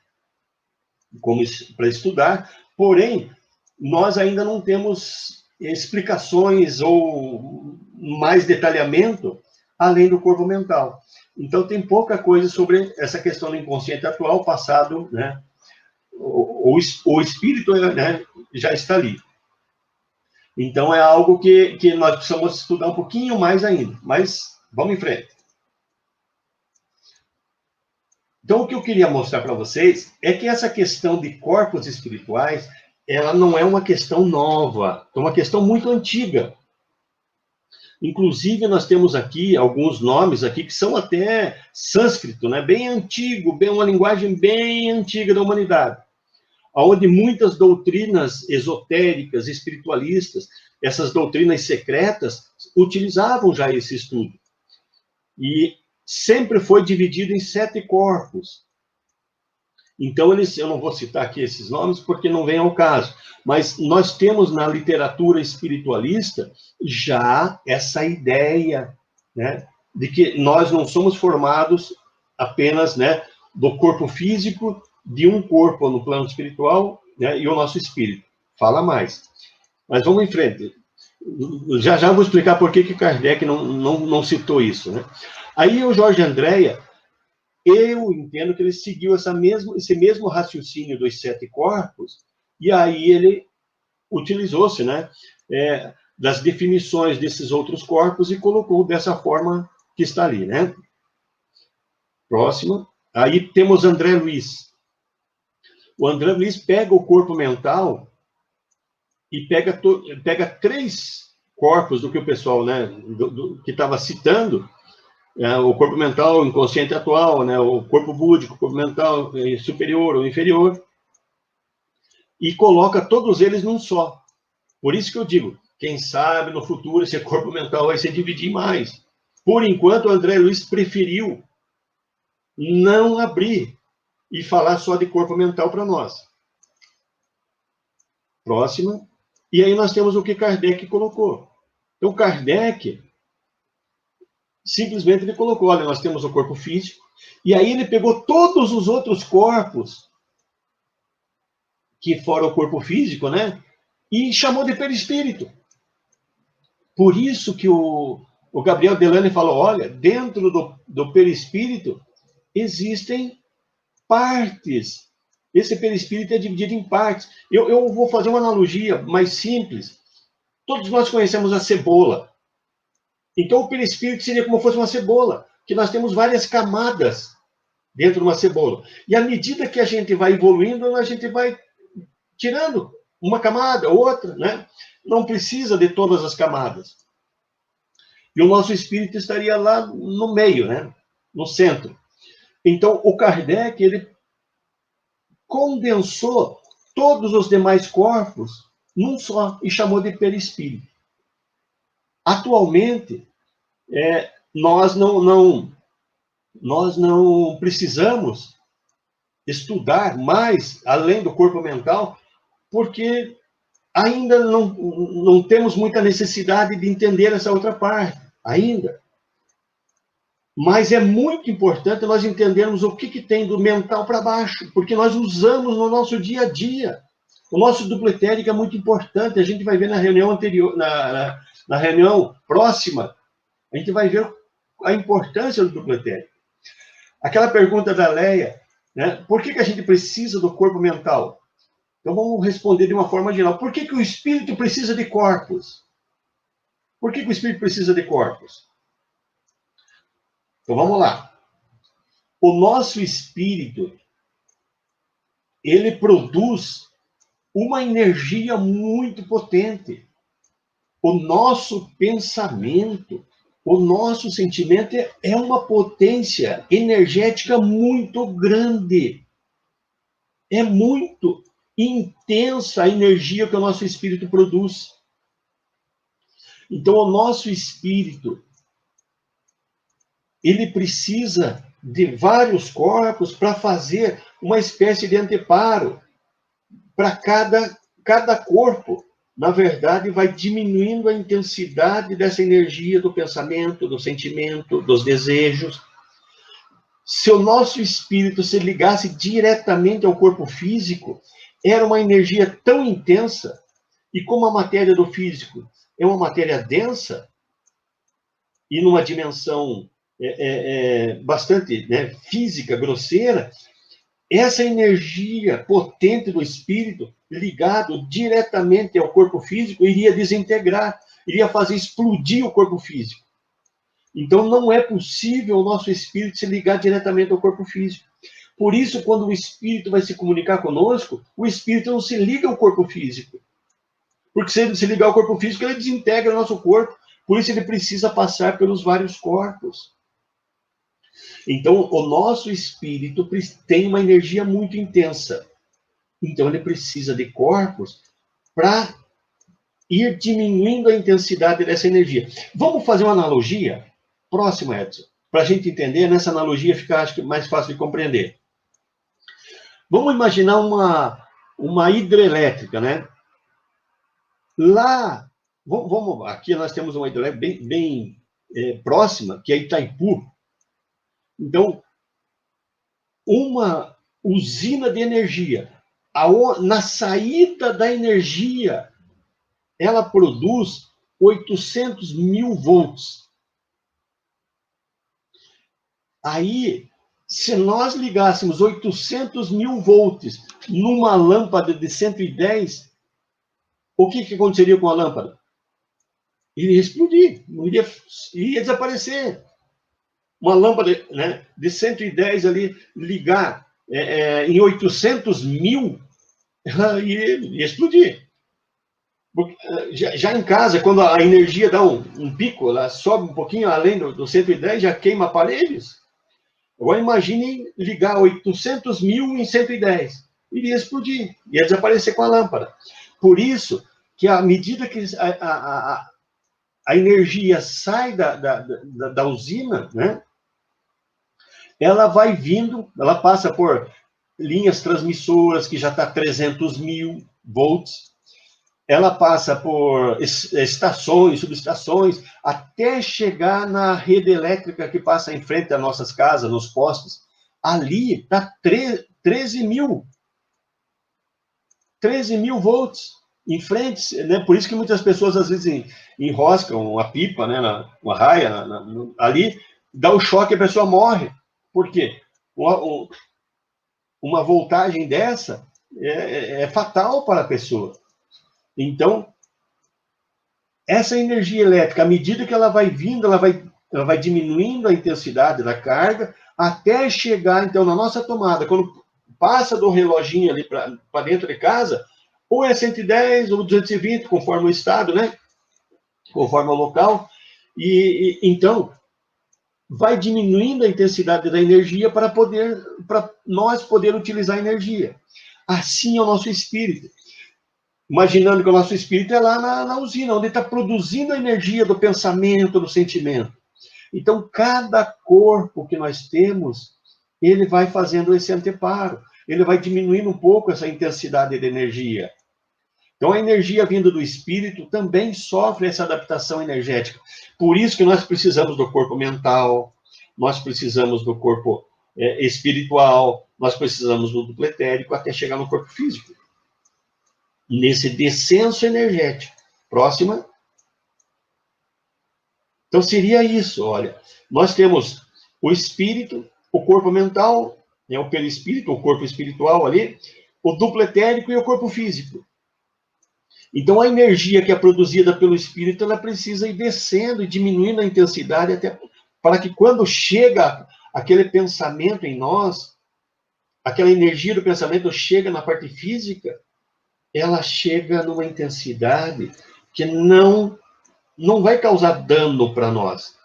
como para estudar, porém, nós ainda não temos explicações ou mais detalhamento além do corpo mental. Então, tem pouca coisa sobre essa questão do inconsciente atual, passado, né? O espírito, né, já está ali. Então, é algo que nós precisamos estudar um pouquinho mais ainda. Mas, vamos em frente. Então, o que eu queria mostrar para vocês é que essa questão de corpos espirituais, ela não é uma questão nova, é uma questão muito antiga. Inclusive, nós temos aqui alguns nomes aqui que são até sânscrito, né? Bem antigo, uma linguagem bem antiga da humanidade, onde muitas doutrinas esotéricas, espiritualistas, essas doutrinas secretas, utilizavam já esse estudo. E sempre foi dividido em 7 corpos. Então, eu não vou citar aqui esses nomes porque não vem ao caso, mas nós temos na literatura espiritualista já essa ideia, né, de que nós não somos formados apenas, né, do corpo físico, de um corpo no plano espiritual, né, e o nosso espírito. Fala mais. Mas vamos em frente. Já vou explicar por que Kardec não citou isso, né? Aí o Jorge Andréa, eu entendo que ele seguiu esse mesmo raciocínio dos 7 corpos, e aí ele utilizou-se, né, das definições desses outros corpos e colocou dessa forma que está ali, né? Próximo. Aí temos André Luiz. O André Luiz pega o corpo mental e pega 3 corpos do que o pessoal, né, que estava citando, o corpo mental, o inconsciente atual, né, o corpo búdico, o corpo mental superior ou inferior, e coloca todos eles num só. Por isso que eu digo, quem sabe no futuro esse corpo mental vai se dividir mais. Por enquanto, o André Luiz preferiu não abrir e falar só de corpo mental para nós. Próxima. E aí nós temos o que Kardec colocou. Então, Kardec simplesmente ele colocou, olha, nós temos o corpo físico, e aí ele pegou todos os outros corpos, que fora o corpo físico, né, e chamou de perispírito. Por isso que o Gabriel Delane falou, olha, dentro do perispírito existem partes. Esse perispírito é dividido em partes. Eu vou fazer uma analogia mais simples. Todos nós conhecemos a cebola. Então, o perispírito seria como se fosse uma cebola, que nós temos várias camadas dentro de uma cebola. E à medida que a gente vai evoluindo, a gente vai tirando uma camada, outra, né? Não precisa de todas as camadas. E o nosso espírito estaria lá no meio, né? No centro. Então, o Kardec, ele condensou todos os demais corpos num só e chamou de perispírito. Atualmente, nós não precisamos estudar mais além do corpo mental, porque ainda não temos muita necessidade de entender essa outra parte, ainda. Mas é muito importante nós entendermos o que tem do mental para baixo, porque nós usamos no nosso dia a dia. O nosso duplo etérico é muito importante, a gente vai ver na reunião anterior, na reunião próxima, a gente vai ver a importância do duplo etérico. Aquela pergunta da Leia, né? Por que a gente precisa do corpo mental? Então vamos responder de uma forma geral. Por que o espírito precisa de corpos? Por que o espírito precisa de corpos? Então vamos lá. O nosso espírito, ele produz uma energia muito potente. O nosso pensamento, o nosso sentimento é uma potência energética muito grande. É muito intensa a energia que o nosso espírito produz. Então, o nosso espírito, ele precisa de vários corpos para fazer uma espécie de anteparo. Para cada corpo, na verdade, vai diminuindo a intensidade dessa energia do pensamento, do sentimento, dos desejos. Se o nosso espírito se ligasse diretamente ao corpo físico, era uma energia tão intensa, e como a matéria do físico é uma matéria densa, e numa dimensão bastante, né, física, grosseira, essa energia potente do espírito, ligado diretamente ao corpo físico, iria desintegrar, iria fazer explodir o corpo físico. Então, não é possível o nosso espírito se ligar diretamente ao corpo físico. Por isso, quando o espírito vai se comunicar conosco, o espírito não se liga ao corpo físico. Porque se ele se ligar ao corpo físico, ele desintegra o nosso corpo. Por isso, ele precisa passar pelos vários corpos. Então, o nosso espírito tem uma energia muito intensa. Então, ele precisa de corpos para ir diminuindo a intensidade dessa energia. Vamos fazer uma analogia? Próximo, Edson. Para a gente entender, nessa analogia fica, acho que, mais fácil de compreender. Vamos imaginar uma hidrelétrica, né? Lá, aqui nós temos uma hidrelétrica bem próxima, que é Itaipu. Então, uma usina de energia, na saída da energia, ela produz 800 mil volts. Aí, se nós ligássemos 800 mil volts numa lâmpada de 110, o que aconteceria com a lâmpada? Iria explodir, iria desaparecer. Uma lâmpada, né, de 110 ali, ligar em 800 mil, ia explodir. Já em casa, quando a energia dá um pico, ela sobe um pouquinho além do 110, já queima aparelhos. Agora imagine ligar 800 mil em 110. Iria explodir, ia desaparecer com a lâmpada. Por isso que à medida que a energia sai da usina, né, ela vai vindo, ela passa por linhas transmissoras, que já está 300 mil volts, ela passa por estações, subestações, até chegar na rede elétrica que passa em frente às nossas casas, nos postes. Ali está 13 mil volts em frente, né? Por isso que muitas pessoas, às vezes, enroscam uma pipa, né, uma raia, ali, dá o choque e a pessoa morre. Por quê? Uma voltagem dessa é fatal para a pessoa. Então, essa energia elétrica, à medida que ela vai vindo, ela vai diminuindo a intensidade da carga, até chegar, então, na nossa tomada. Quando passa do reloginho ali para dentro de casa, ou é 110 ou 220, conforme o estado, né? Conforme o local. Então, vai diminuindo a intensidade da energia para nós poder utilizar a energia. Assim é o nosso espírito. Imaginando que o nosso espírito é lá na usina, onde está produzindo a energia do pensamento, do sentimento. Então, cada corpo que nós temos, ele vai fazendo esse anteparo. Ele vai diminuindo um pouco essa intensidade de energia. Então, a energia vinda do espírito também sofre essa adaptação energética. Por isso que nós precisamos do corpo mental, nós precisamos do corpo espiritual, nós precisamos do duplo etérico até chegar no corpo físico. Nesse descenso energético. Próxima. Então, seria isso, olha. Nós temos o espírito, o corpo mental, o perispírito, o corpo espiritual ali, o duplo etérico e o corpo físico. Então, a energia que é produzida pelo espírito, ela precisa ir descendo e diminuindo a intensidade até para que quando chega aquele pensamento em nós, aquela energia do pensamento chega na parte física, ela chega numa intensidade que não vai causar dano para nós.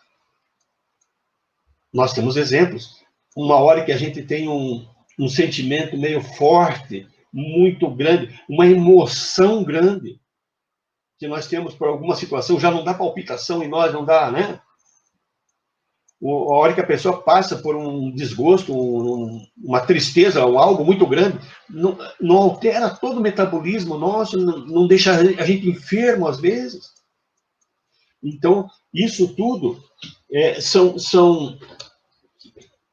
Nós temos exemplos. Uma hora que a gente tem um sentimento meio forte, muito grande, uma emoção grande, que nós temos por alguma situação, já não dá palpitação em nós, não dá, né? A hora que a pessoa passa por um desgosto, uma tristeza, ou algo muito grande, não altera todo o metabolismo nosso, não deixa a gente enfermo às vezes. Então, isso tudo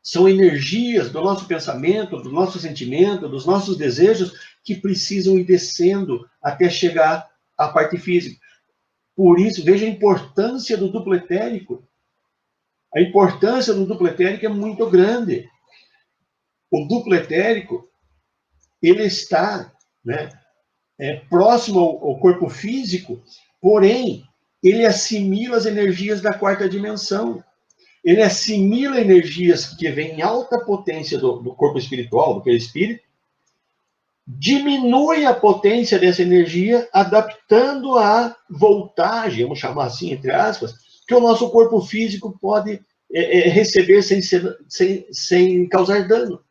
são energias do nosso pensamento, do nosso sentimento, dos nossos desejos, que precisam ir descendo até chegar à parte física. Por isso, veja a importância do duplo etérico. A importância do duplo etérico é muito grande. O duplo etérico, ele está, né, próximo ao corpo físico, porém, ele assimila as energias da quarta dimensão. Ele assimila energias que vêm em alta potência do corpo espiritual, do perispírito, diminui a potência dessa energia, adaptando a voltagem, vamos chamar assim, entre aspas, que o nosso corpo físico pode receber sem causar dano.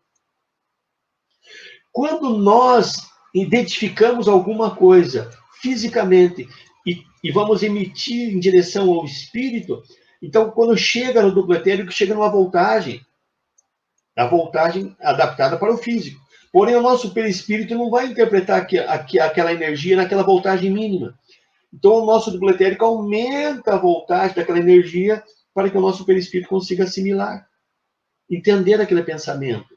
Quando nós identificamos alguma coisa fisicamente e vamos emitir em direção ao espírito, então, quando chega no duplo etérico, chega numa voltagem, a voltagem adaptada para o físico. Porém, o nosso perispírito não vai interpretar aquela energia naquela voltagem mínima. Então, o nosso duplo etérico aumenta a voltagem daquela energia para que o nosso perispírito consiga assimilar, entender aquele pensamento.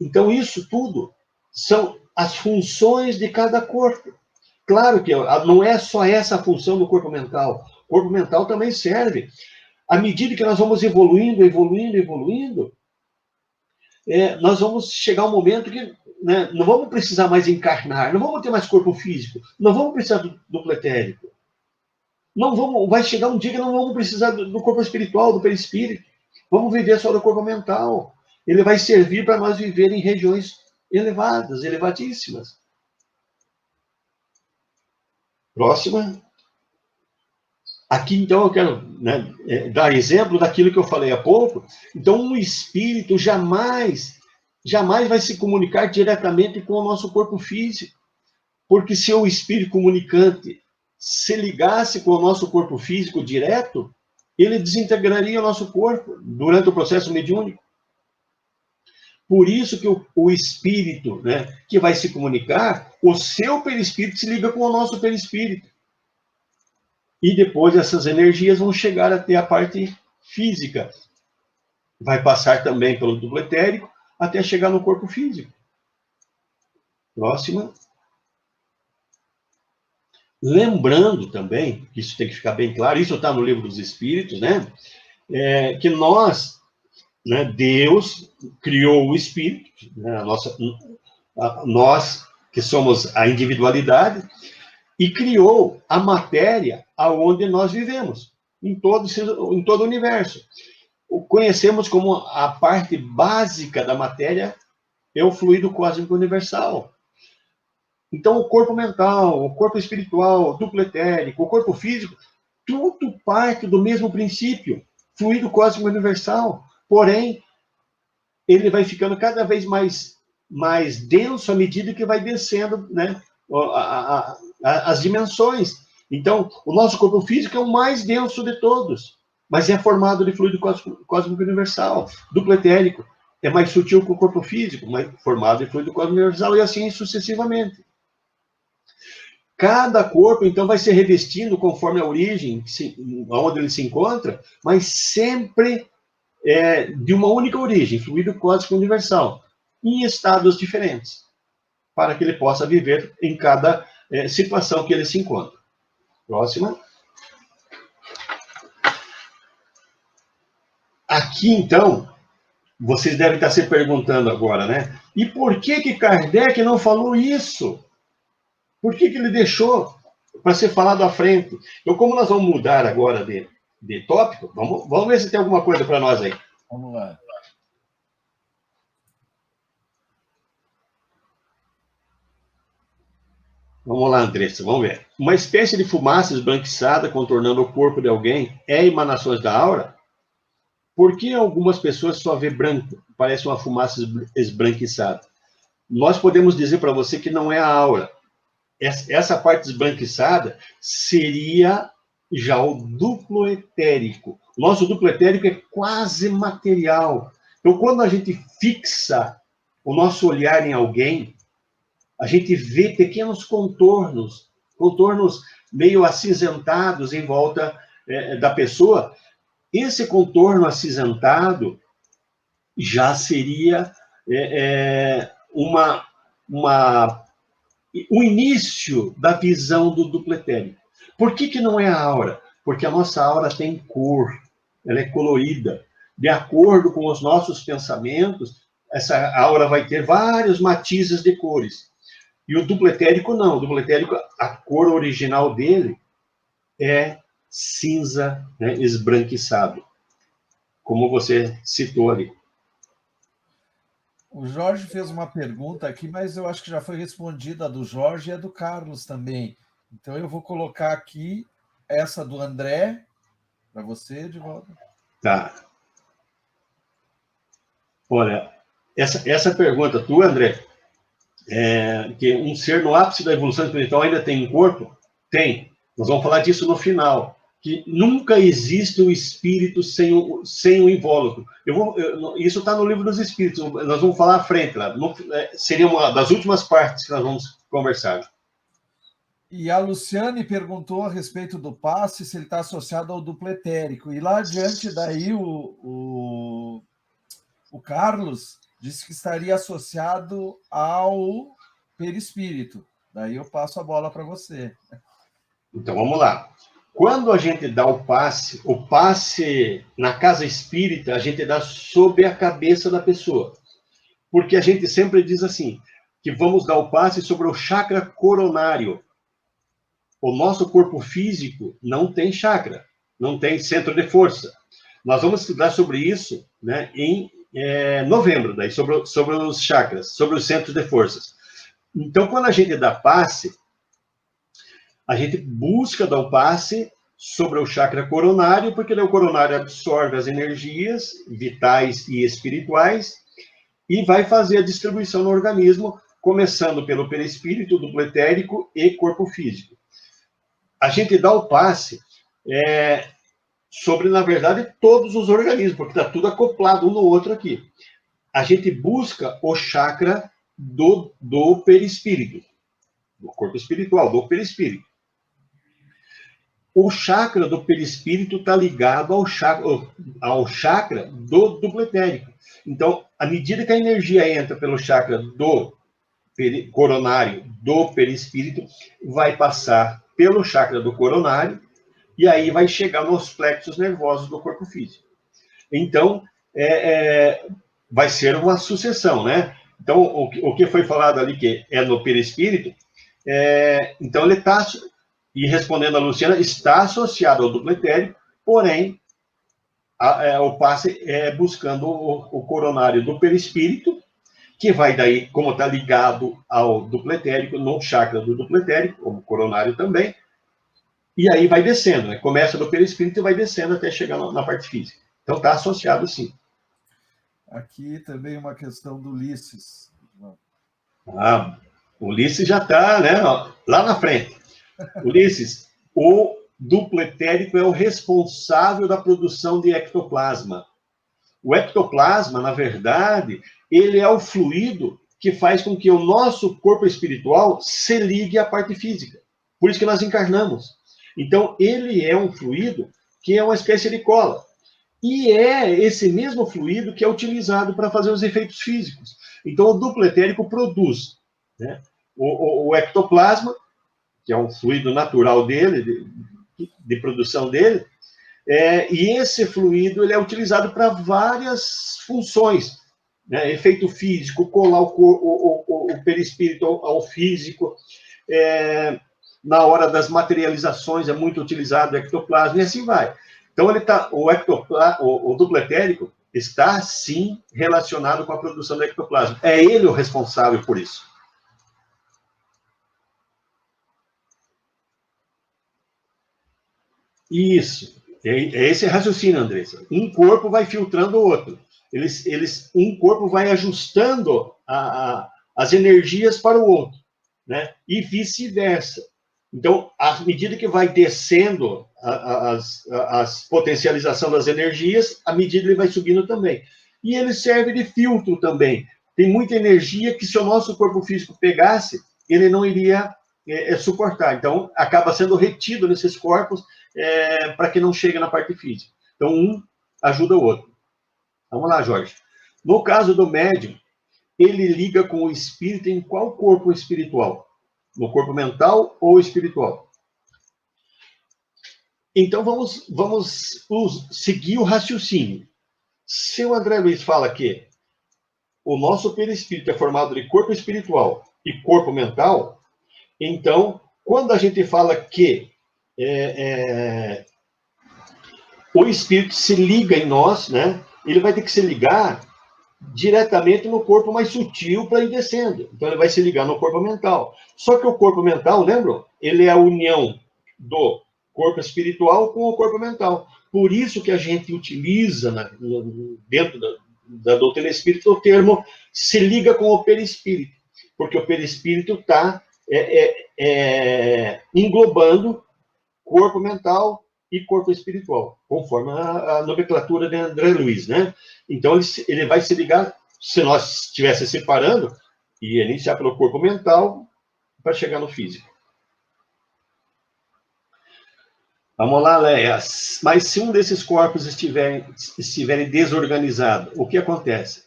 Então, isso tudo são as funções de cada corpo. Claro que não é só essa a função do corpo mental. O corpo mental também serve. À medida que nós vamos evoluindo, nós vamos chegar a um momento que, né, não vamos precisar mais encarnar, não vamos ter mais corpo físico, não vamos precisar do duplo etérico. Vai chegar um dia que não vamos precisar do corpo espiritual, do perispírito. Vamos viver só do corpo mental. Ele vai servir para nós viver em regiões elevadas, elevadíssimas. Próxima. Aqui, então, eu quero, né, dar exemplo daquilo que eu falei há pouco. Então, um espírito jamais vai se comunicar diretamente com o nosso corpo físico. Porque se o espírito comunicante se ligasse com o nosso corpo físico direto, ele desintegraria o nosso corpo durante o processo mediúnico. Por isso que o espírito, né, que vai se comunicar, o seu perispírito se liga com o nosso perispírito. E depois essas energias vão chegar até a parte física. Vai passar também pelo duplo etérico até chegar no corpo físico. Próxima. Lembrando também, que isso tem que ficar bem claro, isso está no Livro dos Espíritos, né? Que nós, né, Deus criou o espírito, né, nós que somos a individualidade, e criou a matéria aonde nós vivemos, em todo o universo. Conhecemos como a parte básica da matéria é o fluido cósmico universal. Então, o corpo mental, o corpo espiritual, o duplo etérico, o corpo físico, tudo parte do mesmo princípio, fluido cósmico universal. Porém, ele vai ficando cada vez mais denso à medida que vai descendo, né, as dimensões. Então, o nosso corpo físico é o mais denso de todos, mas é formado de fluido cósmico universal. Duplo etérico é mais sutil que o corpo físico, mas formado de fluido cósmico universal, e assim sucessivamente. Cada corpo, então, vai se revestindo conforme a origem, onde ele se encontra, mas sempre de uma única origem, fluido cósmico universal, em estados diferentes, para que ele possa viver em cada situação que ele se encontra. Próxima. Aqui, então, vocês devem estar se perguntando agora, né? E por que Kardec não falou isso? Por que ele deixou para ser falado à frente? Então, como nós vamos mudar agora de tópico, vamos ver se tem alguma coisa para nós aí. Vamos lá. Vamos lá, Andressa, vamos ver. Uma espécie de fumaça esbranquiçada contornando o corpo de alguém é emanações da aura? Por que algumas pessoas só vê branco? Parece uma fumaça esbranquiçada. Nós podemos dizer para você que não é a aura. Essa parte esbranquiçada seria já o duplo etérico. O nosso duplo etérico é quase material. Então, quando a gente fixa o nosso olhar em alguém, a gente vê pequenos contornos meio acinzentados em volta da pessoa. Esse contorno acinzentado já seria o início da visão do duplo etérico. Por que não é a aura? Porque a nossa aura tem cor, ela é colorida. De acordo com os nossos pensamentos, essa aura vai ter vários matizes de cores. E o duplo etérico não. O duplo etérico, a cor original dele é cinza, né, esbranquiçado, como você citou ali. O Jorge fez uma pergunta aqui, mas eu acho que já foi respondida a do Jorge e a do Carlos também. Então eu vou colocar aqui essa do André, para você, de volta. Tá. Olha, essa pergunta tua, André, que um ser no ápice da evolução espiritual ainda tem um corpo? Tem. Nós vamos falar disso no final. Que nunca existe um espírito sem o invólucro. Isso está no livro dos Espíritos. Nós vamos falar à frente lá. Seria uma das últimas partes que nós vamos conversar. E a Luciane perguntou a respeito do passe, se ele está associado ao duplo etérico. E lá adiante, daí o Carlos disse que estaria associado ao perispírito. Daí eu passo a bola para você. Então, vamos lá. Quando a gente dá o passe na casa espírita, a gente dá sobre a cabeça da pessoa. Porque a gente sempre diz assim, que vamos dar o passe sobre o chakra coronário. O nosso corpo físico não tem chakra, não tem centro de força. Nós vamos estudar sobre isso, né, em novembro, daí, sobre os chakras, sobre os centros de forças. Então, quando a gente dá passe, a gente busca dar o passe sobre o chakra coronário, porque o coronário absorve as energias vitais e espirituais e vai fazer a distribuição no organismo, começando pelo perispírito, duplo etérico e corpo físico. A gente dá o passe sobre, na verdade, todos os organismos, porque está tudo acoplado um no outro aqui. A gente busca o chakra do perispírito, do corpo espiritual, do perispírito. O chakra do perispírito está ligado ao chakra do duplo etérico. Então, à medida que a energia entra pelo chakra do coronário do perispírito, vai passar pelo chakra do coronário e aí vai chegar nos plexos nervosos do corpo físico. Então, vai ser uma sucessão, né? Então, o que foi falado ali que é no perispírito, Então, ele está, e respondendo a Luciana, está associado ao duplo etérico, porém, o passe é buscando o coronário do perispírito, que vai daí, como está ligado ao duplo etérico, no chakra do duplo etérico, como coronário também, e aí vai descendo, né? Começa no perispírito e vai descendo até chegar na parte física. Então está associado, sim. Aqui também uma questão do Ulisses. O Ulisses já está, né, lá na frente. Ulisses, o duplo etérico é o responsável da produção de ectoplasma. O ectoplasma, na verdade, ele é o fluido que faz com que o nosso corpo espiritual se ligue à parte física. Por isso que nós encarnamos. Então, ele é um fluido que é uma espécie de cola. E é esse mesmo fluido que é utilizado para fazer os efeitos físicos. Então, o duplo etérico produz, né, o ectoplasma, que é um fluido natural dele, de produção dele, e esse fluido ele é utilizado para várias funções, né? Efeito físico, colar o perispírito ao físico, na hora das materializações é muito utilizado o ectoplasma, e assim vai. Então, o duplo etérico está, sim, relacionado com a produção do ectoplasma. É ele o responsável por isso. Isso. É esse raciocínio, Andressa. Um corpo vai filtrando o outro. Um corpo vai ajustando as energias para o outro, né? E vice-versa. Então, à medida que vai descendo as potencialização das energias, à medida ele vai subindo também. E ele serve de filtro também. Tem muita energia que, se o nosso corpo físico pegasse, ele não iria suportar. Então, acaba sendo retido nesses corpos para que não chegue na parte física. Então, um ajuda o outro. Vamos lá, Jorge. No caso do médium, ele liga com o espírito em qual corpo espiritual? No corpo mental ou espiritual? Então, vamos seguir o raciocínio. Se o André Luiz fala que o nosso perispírito é formado de corpo espiritual e corpo mental, então, quando a gente fala que o espírito se liga em nós, né, ele vai ter que se ligar diretamente no corpo mais sutil para ir descendo. Então, ele vai se ligar no corpo mental. Só que o corpo mental, lembram? Ele é a união do corpo espiritual com o corpo mental. Por isso que a gente utiliza, dentro da doutrina espírita, o termo se liga com o perispírito. Porque o perispírito está englobando corpo mental e corpo espiritual, conforme a nomenclatura de André Luiz, né? Então, ele vai se ligar, se nós estivesse separando, ia iniciar pelo corpo mental para chegar no físico. Vamos lá, Leia. Mas se um desses corpos estiverem desorganizado, o que acontece?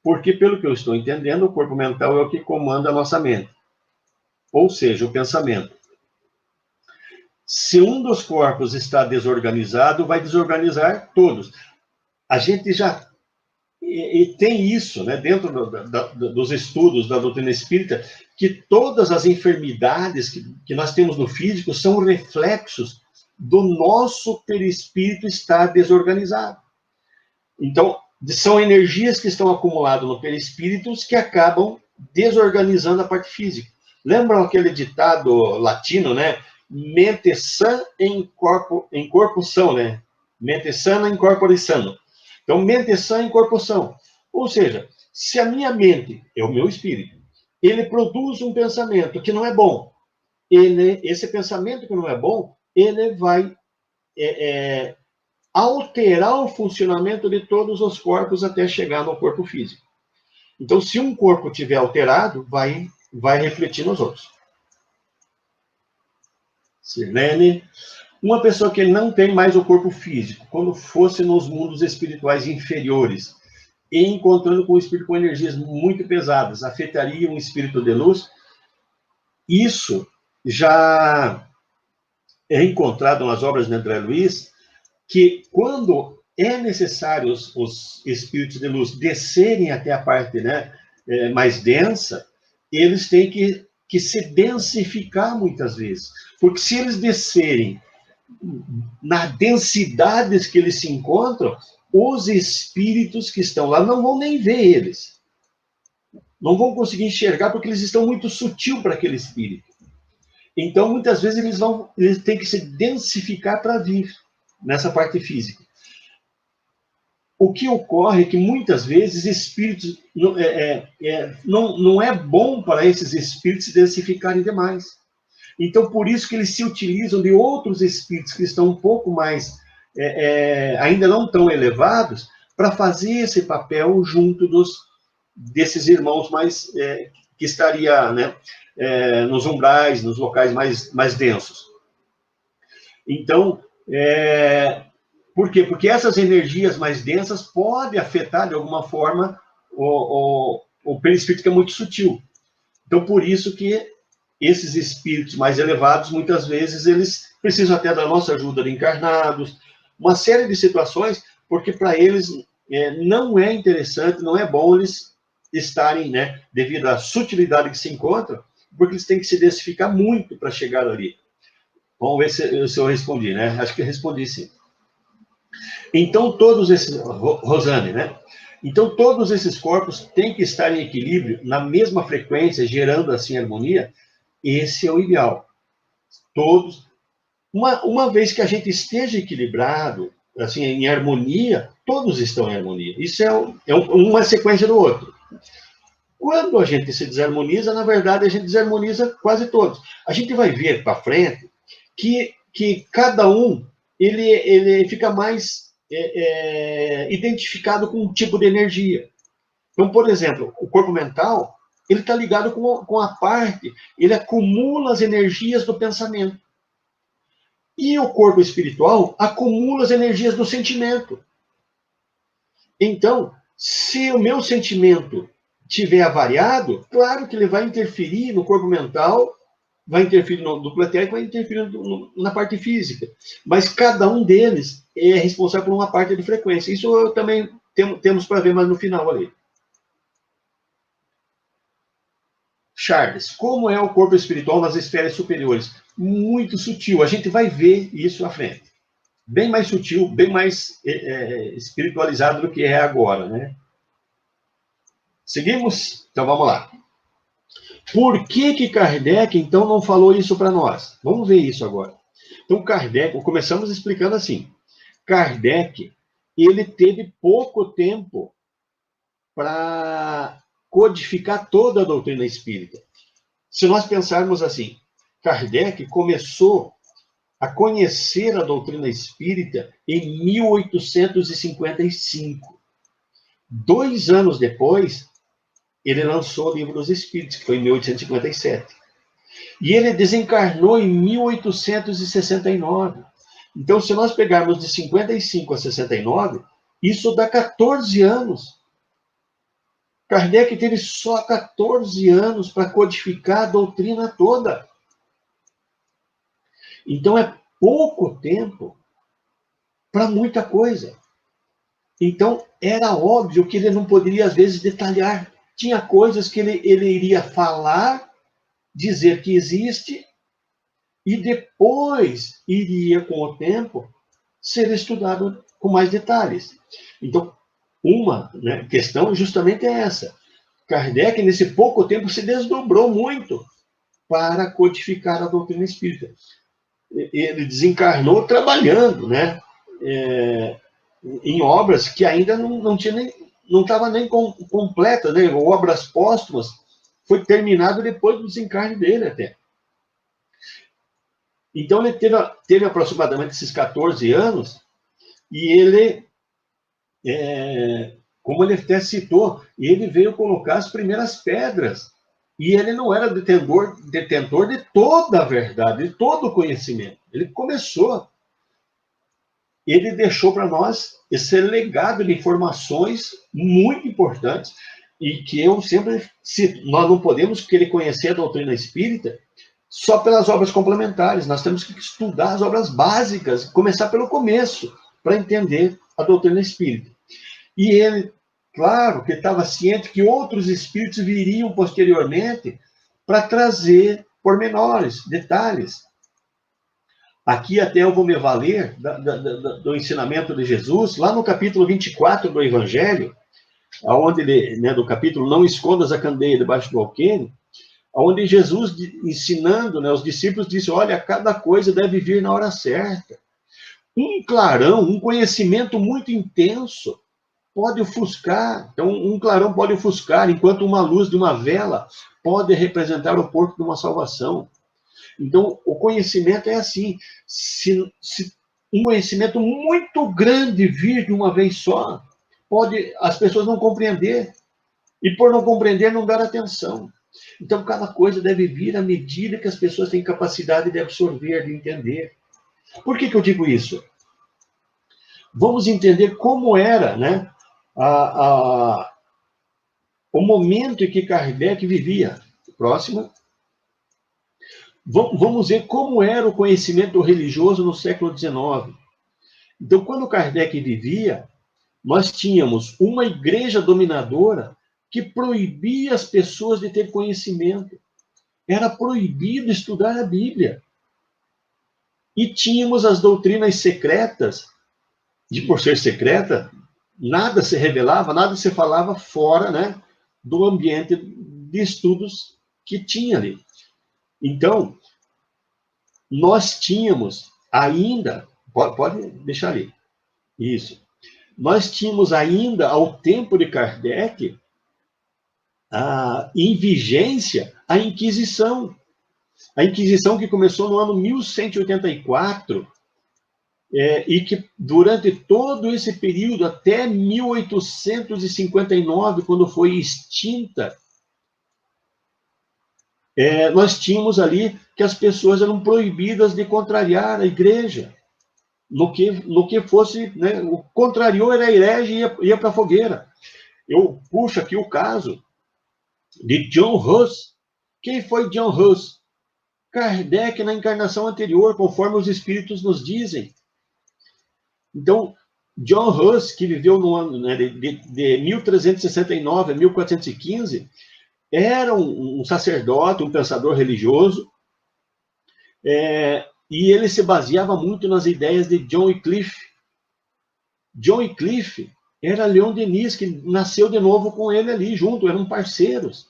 Porque, pelo que eu estou entendendo, o corpo mental é o que comanda a nossa mente. Ou seja, o pensamento. Se um dos corpos está desorganizado, vai desorganizar todos. A gente já tem isso, né, dentro dos estudos da doutrina espírita, que todas as enfermidades que nós temos no físico são reflexos do nosso perispírito estar desorganizado. Então, são energias que estão acumuladas no perispírito que acabam desorganizando a parte física. Lembram aquele ditado latino, né? Mente sã em corpo são, né? Mente sana em corpore sano. Então, mente sã em corpo são. Ou seja, se a minha mente é o meu espírito, ele produz um pensamento que não é bom. Esse pensamento que não é bom, ele vai alterar o funcionamento de todos os corpos até chegar no corpo físico. Então, se um corpo estiver alterado, vai refletir nos outros. Sirlene, uma pessoa que não tem mais o corpo físico, quando fosse nos mundos espirituais inferiores, e encontrando com o espírito com energias muito pesadas, afetaria um espírito de luz? Isso já é encontrado nas obras de André Luiz, que quando é necessário os espíritos de luz descerem até a parte, né, mais densa, eles têm que que se densificar muitas vezes. Porque se eles descerem nas densidades que eles se encontram, os espíritos que estão lá não vão nem ver eles. Não vão conseguir enxergar porque eles estão muito sutil para aquele espírito. Então, muitas vezes, eles têm que se densificar para vir nessa parte física. O que ocorre é que, muitas vezes, espíritos não é bom para esses espíritos se densificarem demais. Então, por isso que eles se utilizam de outros espíritos que estão um pouco mais, ainda não tão elevados, para fazer esse papel junto desses irmãos mais, que estaria, né, nos umbrais, nos locais mais densos. Então, por quê? Porque essas energias mais densas podem afetar, de alguma forma, o perispírito, que é muito sutil. Então, por isso que esses espíritos mais elevados, muitas vezes, eles precisam até da nossa ajuda de encarnados, uma série de situações, porque para eles não é interessante, não é bom eles estarem, né, devido à sutilidade que se encontram, porque eles têm que se densificar muito para chegar ali. Vamos ver se eu respondi, né? Acho que eu respondi, sim. Então, todos esses... Rosane, né? Então, todos esses corpos têm que estar em equilíbrio, na mesma frequência, gerando, assim, harmonia. Esse é o ideal. Todos... Uma vez que a gente esteja equilibrado, assim, em harmonia, todos estão em harmonia. Isso é uma sequência do outro. Quando a gente se desarmoniza, na verdade, a gente desarmoniza quase todos. A gente vai ver para frente que cada um ele fica mais identificado com um tipo de energia. Então, por exemplo, o corpo mental, ele está ligado com a parte, ele acumula as energias do pensamento. E o corpo espiritual acumula as energias do sentimento. Então, se o meu sentimento tiver avariado, claro que ele vai interferir no corpo mental, vai interferir no duplo etérico, vai interferir na parte física. Mas cada um deles é responsável por uma parte de frequência. Isso eu também temos para ver mais no final ali. Charles, como é o corpo espiritual nas esferas superiores? Muito sutil. A gente vai ver isso à frente. Bem mais sutil, bem mais espiritualizado do que é agora, né? Seguimos? Então vamos lá. Por que Kardec, então, não falou isso para nós? Vamos ver isso agora. Então, Kardec, começamos explicando assim. Kardec, ele teve pouco tempo para codificar toda a doutrina espírita. Se nós pensarmos assim, Kardec começou a conhecer a doutrina espírita em 1855. 2 anos depois, ele lançou o Livro dos Espíritos, que foi em 1857. E ele desencarnou em 1869. Então, se nós pegarmos de 55 a 69, isso dá 14 anos. Kardec teve só 14 anos para codificar a doutrina toda. Então, é pouco tempo para muita coisa. Então, era óbvio que ele não poderia, às vezes, detalhar. Tinha coisas que ele iria falar, dizer que existe, e depois iria, com o tempo, ser estudado com mais detalhes. Então, uma questão justamente é essa. Kardec, nesse pouco tempo, se desdobrou muito para codificar a doutrina espírita. Ele desencarnou trabalhando, né? Em obras que ainda não estava nem completa, né? Obras póstumas, foi terminado depois do desencarne dele até. Então ele teve aproximadamente esses 14 anos, e ele, como ele até citou, ele veio colocar as primeiras pedras, e ele não era detentor de toda a verdade, de todo o conhecimento. Ele começou. Ele deixou para nós esse legado de informações muito importantes, e que eu sempre cito. Nós não podemos querer conhecer a doutrina espírita só pelas obras complementares. Nós temos que estudar as obras básicas, começar pelo começo, para entender a doutrina espírita. E ele, claro, que estava ciente que outros espíritos viriam posteriormente para trazer pormenores, detalhes. Aqui até eu vou me valer do ensinamento de Jesus, lá no capítulo 24 do Evangelho, onde ele, né, do capítulo Não Escondas a Candeia debaixo do alqueire, onde Jesus, ensinando, né, os discípulos, disse, olha, cada coisa deve vir na hora certa. Um clarão, um conhecimento muito intenso, pode ofuscar. Então, um clarão pode ofuscar, enquanto uma luz de uma vela pode representar o porto de uma salvação. Então, o conhecimento é assim. Se um conhecimento muito grande vir de uma vez só, pode as pessoas não compreender. E por não compreender, não dar atenção. Então, cada coisa deve vir à medida que as pessoas têm capacidade de absorver, de entender. Por que eu digo isso? Vamos entender como era, né, o momento em que Kardec vivia. Próximo. Vamos ver como era o conhecimento religioso no século XIX. Então, quando Kardec vivia, nós tínhamos uma igreja dominadora que proibia as pessoas de ter conhecimento. Era proibido estudar a Bíblia. E tínhamos as doutrinas secretas, e por ser secreta, nada se revelava, nada se falava fora, né, do ambiente de estudos que tinha ali. Então, nós tínhamos ainda, pode deixar ali, isso, nós tínhamos ainda, ao tempo de Kardec, em vigência, a Inquisição. A Inquisição que começou no ano 1184, e que durante todo esse período, até 1859, quando foi extinta, nós tínhamos ali que as pessoas eram proibidas de contrariar a igreja. No que fosse, né, o contrariou era herege e ia para a fogueira. Eu puxo aqui o caso de John Hus. Quem foi John Hus? Kardec na encarnação anterior, conforme os espíritos nos dizem. Então, John Hus, que viveu no ano, né, de 1369 a 1415, era um sacerdote, um pensador religioso, e ele se baseava muito nas ideias de John Wycliffe. John Wycliffe era Leon Denis, que nasceu de novo com ele ali, junto, eram parceiros.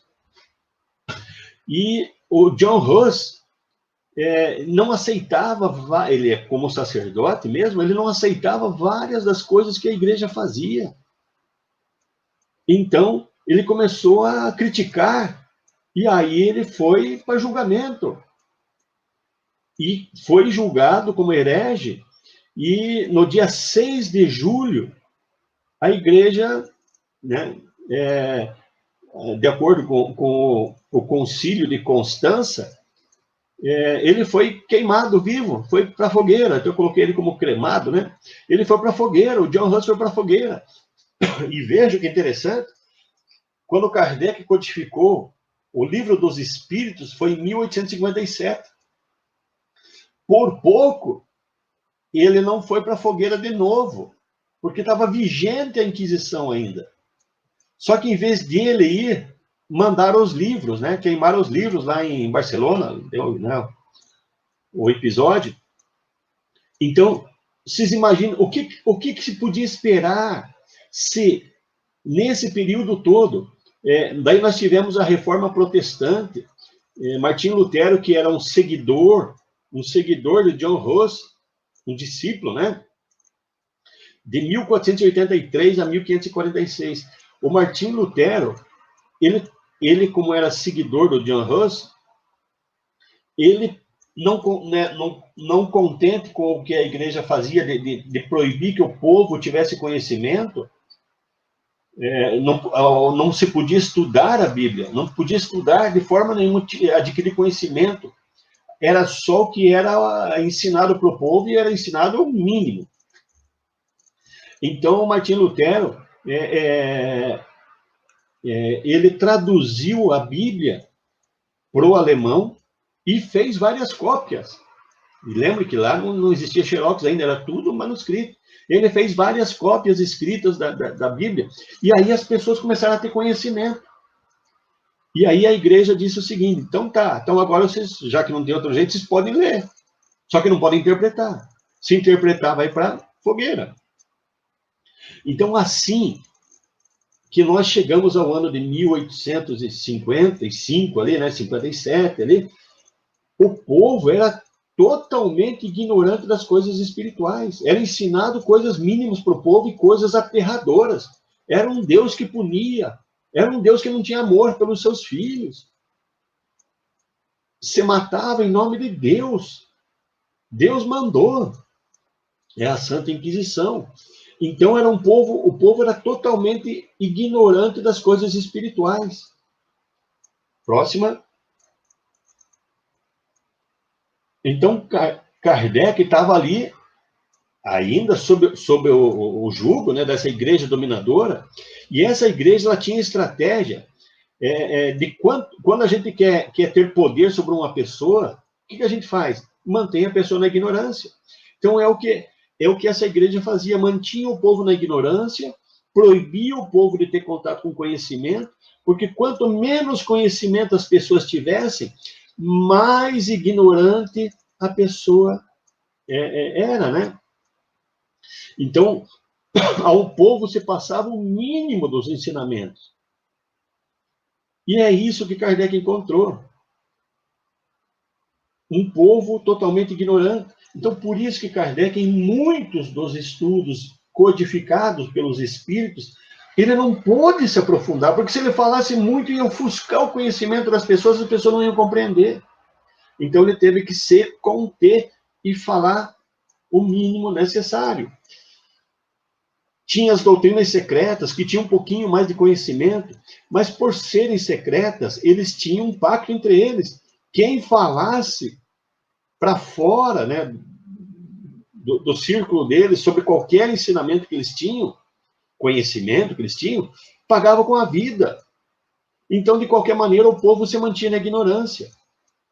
E o John Hus não aceitava, ele como sacerdote mesmo, ele não aceitava várias das coisas que a igreja fazia. Então, ele começou a criticar, e aí ele foi para julgamento. E foi julgado como herege, e no dia 6 de julho, a igreja, né, de acordo com o concílio de Constança, ele foi queimado vivo, foi para a fogueira. Então eu coloquei ele como cremado, né? Ele foi para a fogueira, o John Hus foi para a fogueira. E veja que interessante, quando Kardec codificou o Livro dos Espíritos, foi em 1857. Por pouco, ele não foi para a fogueira de novo, porque estava vigente a Inquisição ainda. Só que, em vez de ele ir, mandaram os livros, né? Queimaram os livros lá em Barcelona, deu, né, o episódio. Então, vocês imaginam o que se podia esperar se, nesse período todo, daí nós tivemos a Reforma Protestante, Martim Lutero, que era um seguidor de John Hus, um discípulo, né? De 1483 a 1546. O Martim Lutero, ele como era seguidor do John Hus, ele não contente com o que a igreja fazia de proibir que o povo tivesse conhecimento, não se podia estudar a Bíblia, não podia estudar de forma nenhuma, adquirir conhecimento. Era só o que era ensinado para o povo, e era ensinado o mínimo. Então, o Martim Lutero, ele traduziu a Bíblia para o alemão e fez várias cópias. E lembre que lá não existia xerox ainda, era tudo manuscrito. Ele fez várias cópias escritas da Bíblia, e aí as pessoas começaram a ter conhecimento. E aí a igreja disse o seguinte, então tá, então agora vocês, já que não tem outro jeito, vocês podem ler. Só que não podem interpretar. Se interpretar, vai para fogueira. Então, assim que nós chegamos ao ano de 1855, ali, né, 57, ali, o povo era totalmente ignorante das coisas espirituais. Era ensinado coisas mínimas para o povo e coisas aterradoras. Era um Deus que punia. Era um Deus que não tinha amor pelos seus filhos. Se matava em nome de Deus. Deus mandou. É a Santa Inquisição. Então era um povo, o povo era totalmente ignorante das coisas espirituais. Próxima. Então Kardec estava ali, ainda sob o jugo, né, dessa igreja dominadora, e essa igreja ela tinha estratégia de quando a gente quer ter poder sobre uma pessoa, o que a gente faz? Mantém a pessoa na ignorância. Então é o que essa igreja fazia, mantinha o povo na ignorância, proibia o povo de ter contato com conhecimento, porque quanto menos conhecimento as pessoas tivessem, mais ignorante a pessoa era, né? Então, ao povo se passava o mínimo dos ensinamentos. E é isso que Kardec encontrou. Um povo totalmente ignorante. Então, por isso que Kardec, em muitos dos estudos codificados pelos espíritos, ele não pôde se aprofundar, porque se ele falasse muito, ia ofuscar o conhecimento das pessoas, as pessoas não iam compreender. Então, ele teve que se conter e falar o mínimo necessário. Tinha as doutrinas secretas, que tinham um pouquinho mais de conhecimento, mas por serem secretas, eles tinham um pacto entre eles. Quem falasse para fora, né, do círculo deles, sobre qualquer ensinamento que eles tinham, conhecimento que eles tinham, pagava com a vida. Então, de qualquer maneira, o povo se mantinha na ignorância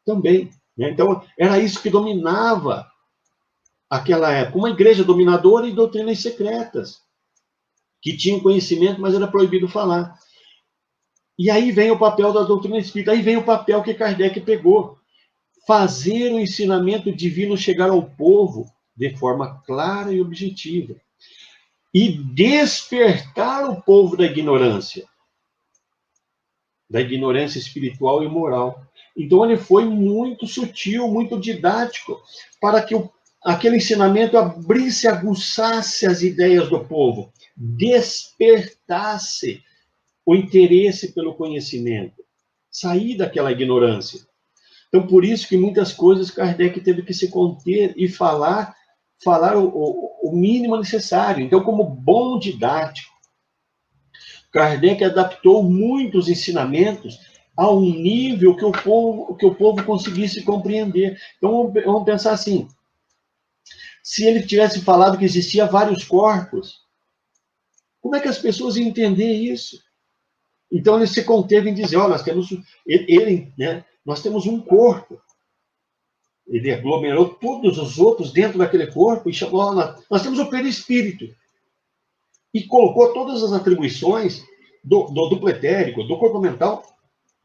também. Né? Então, era isso que dominava aquela época. Uma igreja dominadora e doutrinas secretas, que tinham conhecimento, mas era proibido falar. E aí vem o papel da doutrina espírita, aí vem o papel que Kardec pegou. Fazer o ensinamento divino chegar ao povo de forma clara e objetiva. E despertar o povo da ignorância espiritual e moral. Então ele foi muito sutil, muito didático, para que aquele ensinamento abrisse, aguçasse as ideias do povo, despertasse o interesse pelo conhecimento, sair daquela ignorância. Então, por isso que muitas coisas Kardec teve que se conter e falar o mínimo necessário. Então, como bom didático, Kardec adaptou muitos ensinamentos a um nível que o povo conseguisse compreender. Então, vamos pensar assim, se ele tivesse falado que existia vários corpos, como é que as pessoas iam entender isso? Então, ele se conteve em dizer, nós temos nós temos um corpo. Ele aglomerou todos os outros dentro daquele corpo e chamou, nós temos o perispírito. E colocou todas as atribuições do duplo etérico, do corpo mental,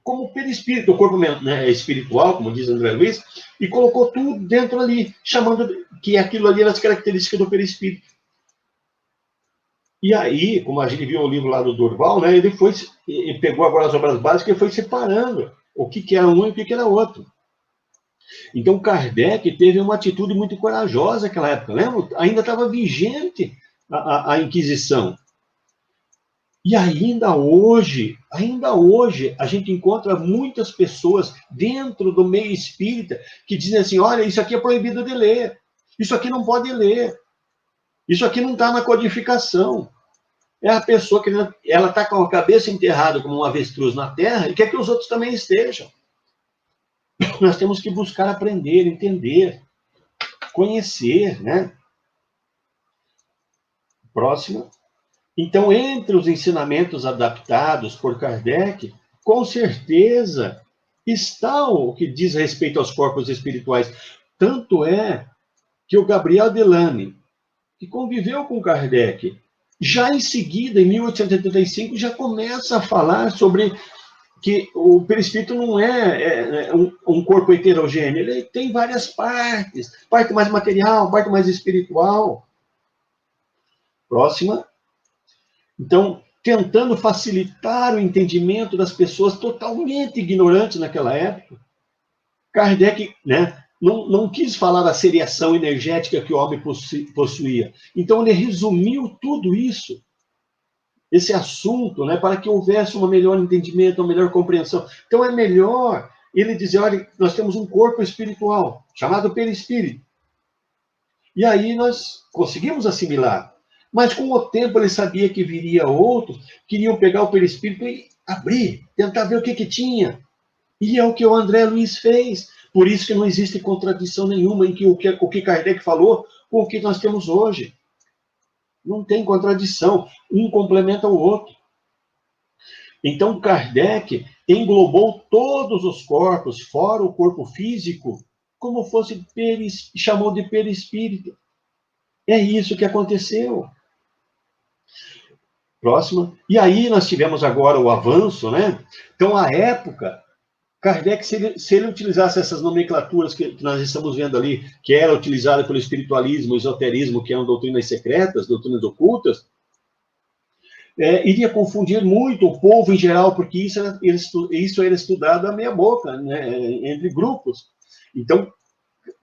como perispírito, do corpo espiritual, como diz André Luiz, e colocou tudo dentro ali, chamando que aquilo ali era as características do perispírito. E aí, como a gente viu o livro lá do Durval, né, ele pegou agora as obras básicas e foi separando o que era um e o que era outro. Então, Kardec teve uma atitude muito corajosa naquela época, lembra? Ainda estava vigente a Inquisição. E ainda hoje, a gente encontra muitas pessoas dentro do meio espírita que dizem assim, olha, isso aqui é proibido de ler, isso aqui não pode ler, isso aqui não está na codificação. É a pessoa que ela está com a cabeça enterrada como um avestruz na terra e quer que os outros também estejam. Nós temos que buscar aprender, entender, conhecer, né? Próximo. Então, entre os ensinamentos adaptados por Kardec, com certeza está o que diz respeito aos corpos espirituais. Tanto é que o Gabriel Delany, que conviveu com Kardec, já em seguida, em 1885, já começa a falar sobre que o perispírito não é um corpo heterogêneo, ele tem várias partes, parte mais material, parte mais espiritual. Próxima. Então, tentando facilitar o entendimento das pessoas totalmente ignorantes naquela época, Kardec, né, não quis falar da seriação energética que o homem possuía. Então, ele resumiu tudo isso, esse assunto, né, para que houvesse um melhor entendimento, uma melhor compreensão. Então, é melhor ele dizer, olha, nós temos um corpo espiritual, chamado perispírito. E aí nós conseguimos assimilar. Mas com o tempo ele sabia que viria outros, queriam pegar o perispírito e abrir, tentar ver o que tinha. E é o que o André Luiz fez. Por isso que não existe contradição nenhuma em que o que Kardec falou com o que nós temos hoje. Não tem contradição. Um complementa o outro. Então, Kardec englobou todos os corpos, fora o corpo físico, como fosse, chamou de perispírito. É isso que aconteceu. Próxima. E aí nós tivemos agora o avanço, né? Então, à época, Kardec, se ele utilizasse essas nomenclaturas que nós estamos vendo ali, que era utilizada pelo espiritualismo, o esoterismo, que eram doutrinas secretas, doutrinas ocultas, iria confundir muito o povo em geral, porque isso era estudado à meia boca, né, entre grupos. Então,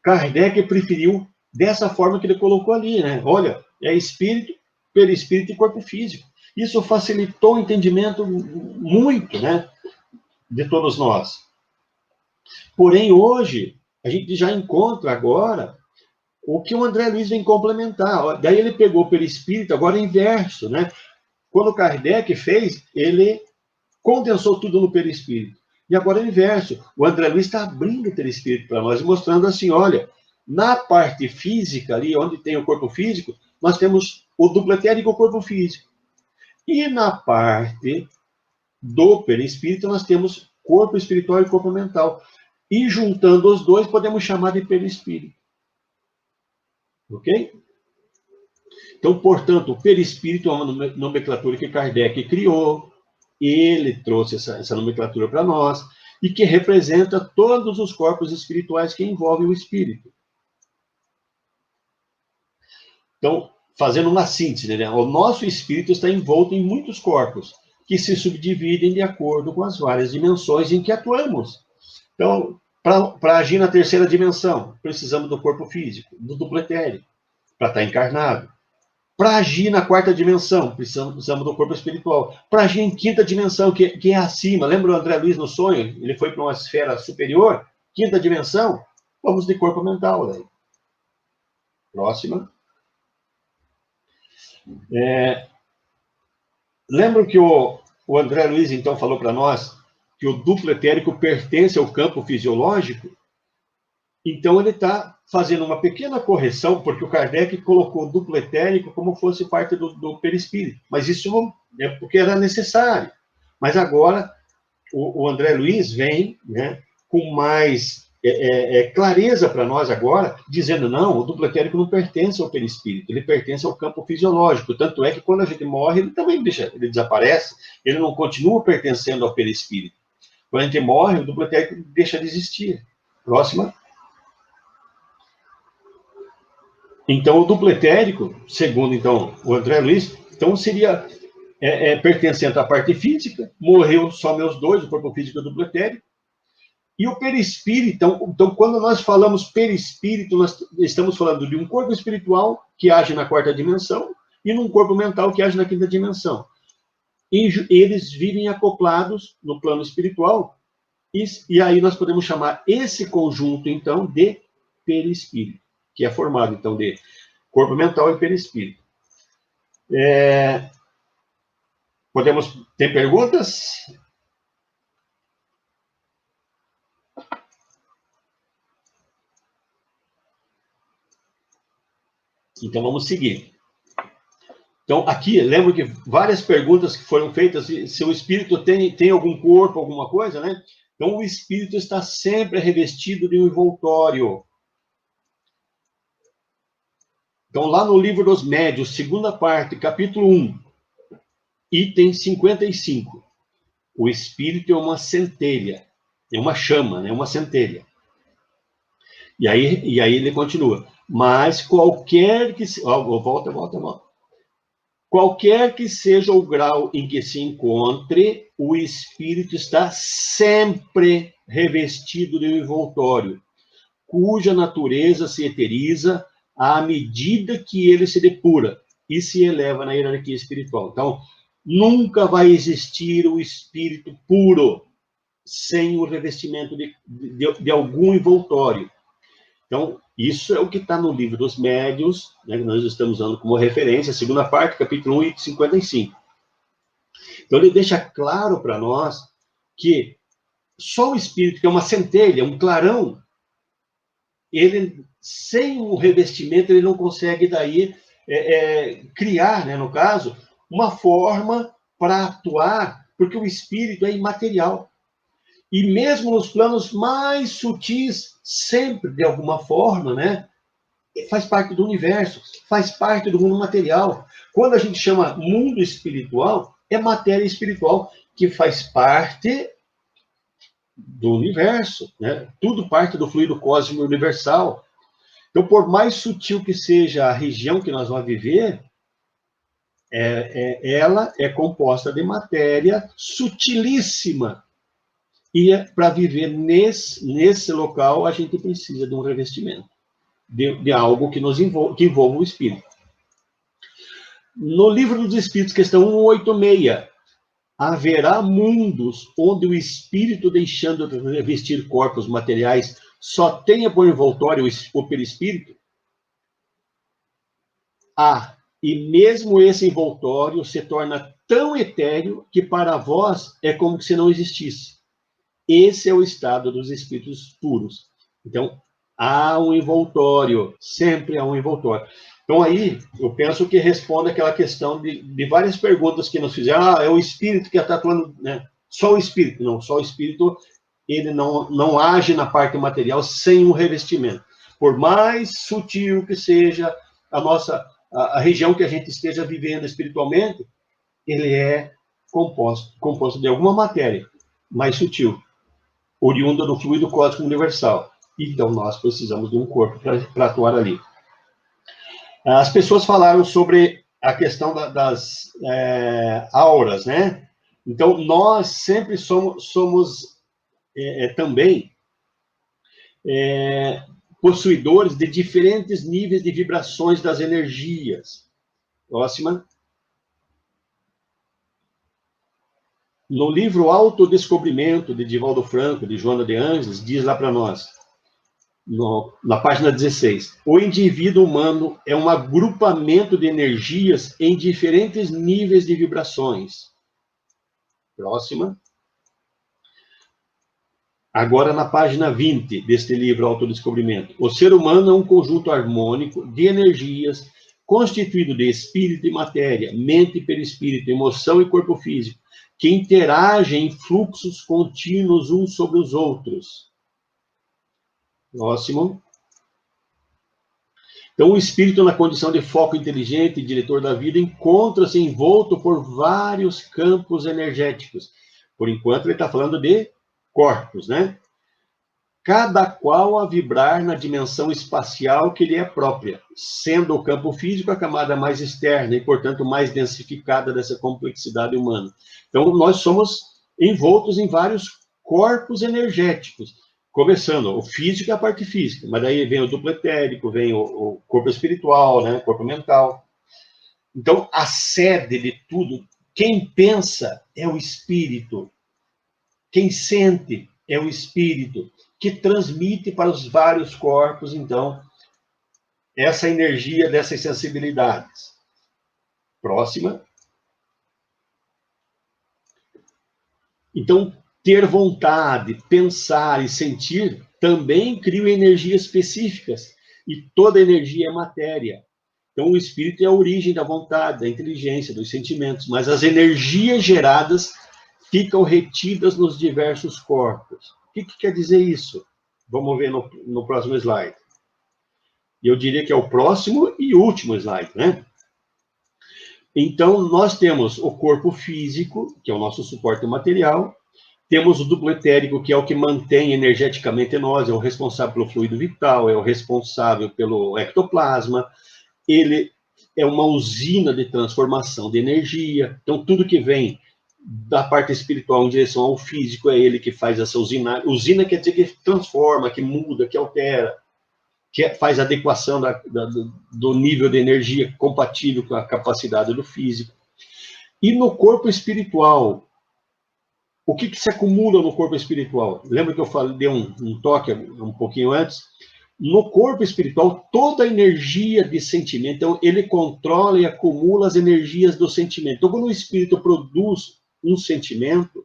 Kardec preferiu dessa forma que ele colocou ali, né? Olha, é espírito, perispírito e corpo físico. Isso facilitou o entendimento muito, né, de todos nós. Porém, hoje, a gente já encontra agora o que o André Luiz vem complementar. Daí ele pegou o perispírito, agora é inverso, né? Quando Kardec fez, ele condensou tudo no perispírito. E agora é o inverso. O André Luiz está abrindo o perispírito para nós, mostrando assim, olha, na parte física, ali onde tem o corpo físico, nós temos o duplo etérico e o corpo físico. E na parte do perispírito, nós temos corpo espiritual e corpo mental. E juntando os dois, podemos chamar de perispírito. Ok? Então, portanto, o perispírito é uma nomenclatura que Kardec criou, ele trouxe essa nomenclatura para nós, e que representa todos os corpos espirituais que envolvem o espírito. Então, fazendo uma síntese, né? O nosso espírito está envolto em muitos corpos, que se subdividem de acordo com as várias dimensões em que atuamos. Então, para agir na terceira dimensão, precisamos do corpo físico, do duplo etérico, para estar encarnado. Para agir na quarta dimensão, precisamos do corpo espiritual. Para agir em quinta dimensão, que é acima, lembra o André Luiz no sonho? Ele foi para uma esfera superior, quinta dimensão, vamos de corpo mental. Daí. Próxima. Lembra que o André Luiz, então, falou para nós que o duplo etérico pertence ao campo fisiológico? Então, ele está fazendo uma pequena correção, porque o Kardec colocou o duplo etérico como fosse parte do perispírito. Mas isso é porque era necessário. Mas agora, o André Luiz vem, né, com mais clareza para nós agora, dizendo, não, o duplo etérico não pertence ao perispírito, ele pertence ao campo fisiológico. Tanto é que quando a gente morre, ele também ele desaparece, ele não continua pertencendo ao perispírito. Quando a gente morre, o duplo etérico deixa de existir. Próxima. Então, o duplo etérico, segundo então, o André Luiz, então seria pertencente à parte física, morreu só meus dois, o corpo físico e o duplo etérico, e o perispírito, então, quando nós falamos perispírito, nós estamos falando de um corpo espiritual que age na quarta dimensão e num corpo mental que age na quinta dimensão. E eles vivem acoplados no plano espiritual, e aí nós podemos chamar esse conjunto, então, de perispírito, que é formado, então, de corpo mental e perispírito. Tem perguntas? Então, vamos seguir. Então, aqui, lembro que várias perguntas que foram feitas, se o espírito tem algum corpo, alguma coisa, né? Então, o espírito está sempre revestido de um envoltório. Então, lá no Livro dos Médiuns, segunda parte, capítulo 1, item 55. O espírito é uma centelha, é uma chama, né? Uma centelha. E aí ele continua. Mas qualquer que... Volta. Qualquer que seja o grau em que se encontre, o espírito está sempre revestido de um envoltório, cuja natureza se eteriza à medida que ele se depura e se eleva na hierarquia espiritual. Então, nunca vai existir o espírito puro sem o revestimento de algum envoltório. Então, isso é o que está no livro dos Médiuns, né, que nós estamos usando como referência, a segunda parte, capítulo 1, item 55. Então, ele deixa claro para nós que só o espírito, que é uma centelha, um clarão, ele, sem o revestimento, ele não consegue daí criar, né, no caso, uma forma para atuar, porque o espírito é imaterial. E mesmo nos planos mais sutis, sempre, de alguma forma, né, faz parte do universo, faz parte do mundo material. Quando a gente chama mundo espiritual, é matéria espiritual que faz parte do universo, né? Tudo parte do fluido cósmico universal. Então, por mais sutil que seja a região que nós vamos viver, ela é composta de matéria sutilíssima. E para viver nesse local, a gente precisa de um revestimento, de algo que que envolva o espírito. No livro dos Espíritos, questão 186, haverá mundos onde o espírito, deixando de revestir corpos materiais, só tenha por envoltório o perispírito? E mesmo esse envoltório se torna tão etéreo que para vós é como se não existisse. Esse é o estado dos espíritos puros. Então, há um envoltório, sempre há um envoltório. Então, aí, eu penso que responde aquela questão de várias perguntas que nos fizeram. É o espírito que está atuando, né? Só o espírito. Não, só o espírito, ele não age na parte material sem um revestimento. Por mais sutil que seja a região que a gente esteja vivendo espiritualmente, ele é composto de alguma matéria mais sutil, oriunda do fluido cósmico universal. Então, nós precisamos de um corpo para atuar ali. As pessoas falaram sobre a questão das auras, né? Então, nós sempre somos também possuidores de diferentes níveis de vibrações das energias. Próxima. No livro Autodescobrimento, de Divaldo Franco, de Joana de Ângeles, diz lá para nós, na página 16, o indivíduo humano é um agrupamento de energias em diferentes níveis de vibrações. Próxima. Agora, na página 20 deste livro Autodescobrimento, o ser humano é um conjunto harmônico de energias constituído de espírito e matéria, mente e perispírito, emoção e corpo físico, que interagem em fluxos contínuos uns sobre os outros. Próximo. Então, o espírito, na condição de foco inteligente e diretor da vida, encontra-se envolto por vários campos energéticos. Por enquanto, ele está falando de corpos, né? Cada qual a vibrar na dimensão espacial que lhe é própria, sendo o campo físico a camada mais externa e, portanto, mais densificada dessa complexidade humana. Então, nós somos envoltos em vários corpos energéticos, começando, o físico é a parte física, mas daí vem o duplo etérico, vem o corpo espiritual, né, corpo mental. Então, a sede de tudo, quem pensa é o espírito, quem sente é o espírito, que transmite para os vários corpos, então, essa energia dessas sensibilidades. Próxima. Então, ter vontade, pensar e sentir também cria energias específicas, e toda energia é matéria. Então, o espírito é a origem da vontade, da inteligência, dos sentimentos, mas as energias geradas ficam retidas nos diversos corpos. O que quer dizer isso? Vamos ver no próximo slide. E eu diria que é o próximo e último slide, né? Então, nós temos o corpo físico, que é o nosso suporte material, temos o duplo etérico, que é o que mantém energeticamente nós, é o responsável pelo fluido vital, é o responsável pelo ectoplasma, ele é uma usina de transformação de energia, então tudo que vem da parte espiritual em direção ao físico é ele que faz essa usina. Usina quer dizer que transforma, que muda, que altera, que faz adequação do nível de energia compatível com a capacidade do físico. E no corpo espiritual, o que se acumula no corpo espiritual? Lembra que eu falei, dei um toque um pouquinho antes? No corpo espiritual, toda a energia de sentimento, então, ele controla e acumula as energias do sentimento. Então, quando o espírito produz um sentimento,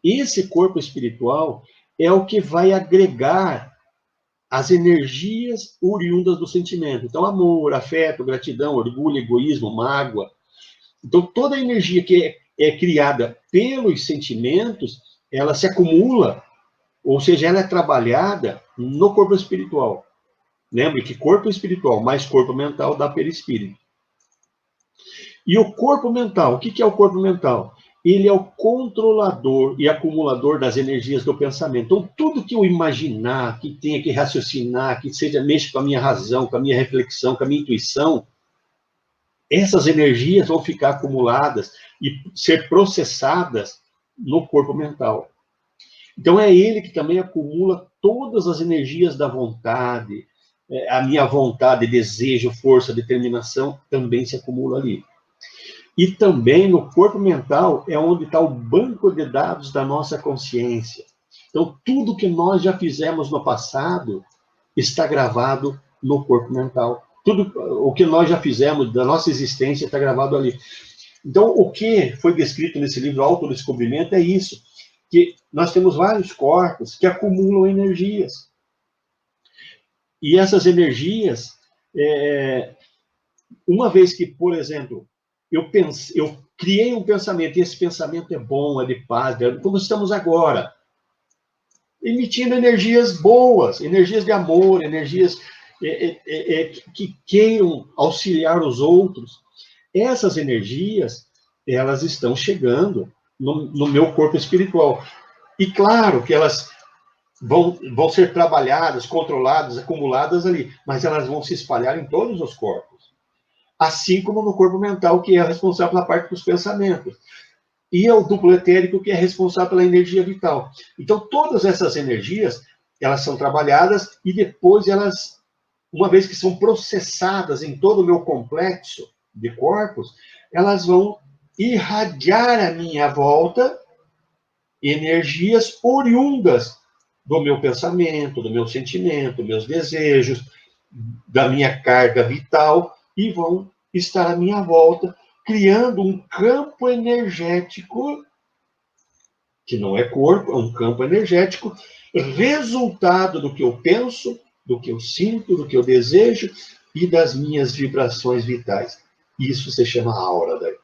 esse corpo espiritual é o que vai agregar as energias oriundas do sentimento. Então, amor, afeto, gratidão, orgulho, egoísmo, mágoa. Então, toda a energia que é criada pelos sentimentos, ela se acumula, ou seja, ela é trabalhada no corpo espiritual. Lembre que corpo espiritual mais corpo mental dá perispírito. E o corpo mental, o que é o corpo mental? Ele é o controlador e acumulador das energias do pensamento. Então, tudo que eu imaginar, que tenha que raciocinar, que seja mexa com a minha razão, com a minha reflexão, com a minha intuição, essas energias vão ficar acumuladas e ser processadas no corpo mental. Então, é ele que também acumula todas as energias da vontade, a minha vontade, desejo, força, determinação, também se acumula ali. E também no corpo mental é onde está o banco de dados da nossa consciência. Então, tudo que nós já fizemos no passado está gravado no corpo mental. Tudo o que nós já fizemos da nossa existência está gravado ali. Então, o que foi descrito nesse livro Autodescobrimento é isso, que nós temos vários corpos que acumulam energias. E essas energias, uma vez que, por exemplo, eu criei um pensamento, e esse pensamento é bom, é de paz, como estamos agora, emitindo energias boas, energias de amor, energias que queiram auxiliar os outros. Essas energias, elas estão chegando no meu corpo espiritual. E claro que elas vão ser trabalhadas, controladas, acumuladas ali, mas elas vão se espalhar em todos os corpos. Assim como no corpo mental, que é responsável pela parte dos pensamentos. E é o duplo etérico, que é responsável pela energia vital. Então, todas essas energias, elas são trabalhadas e depois elas, uma vez que são processadas em todo o meu complexo de corpos, elas vão irradiar à minha volta energias oriundas do meu pensamento, do meu sentimento, meus desejos, da minha carga vital, e vão estar à minha volta, criando um campo energético, que não é corpo, é um campo energético, resultado do que eu penso, do que eu sinto, do que eu desejo e das minhas vibrações vitais. Isso se chama aura daí.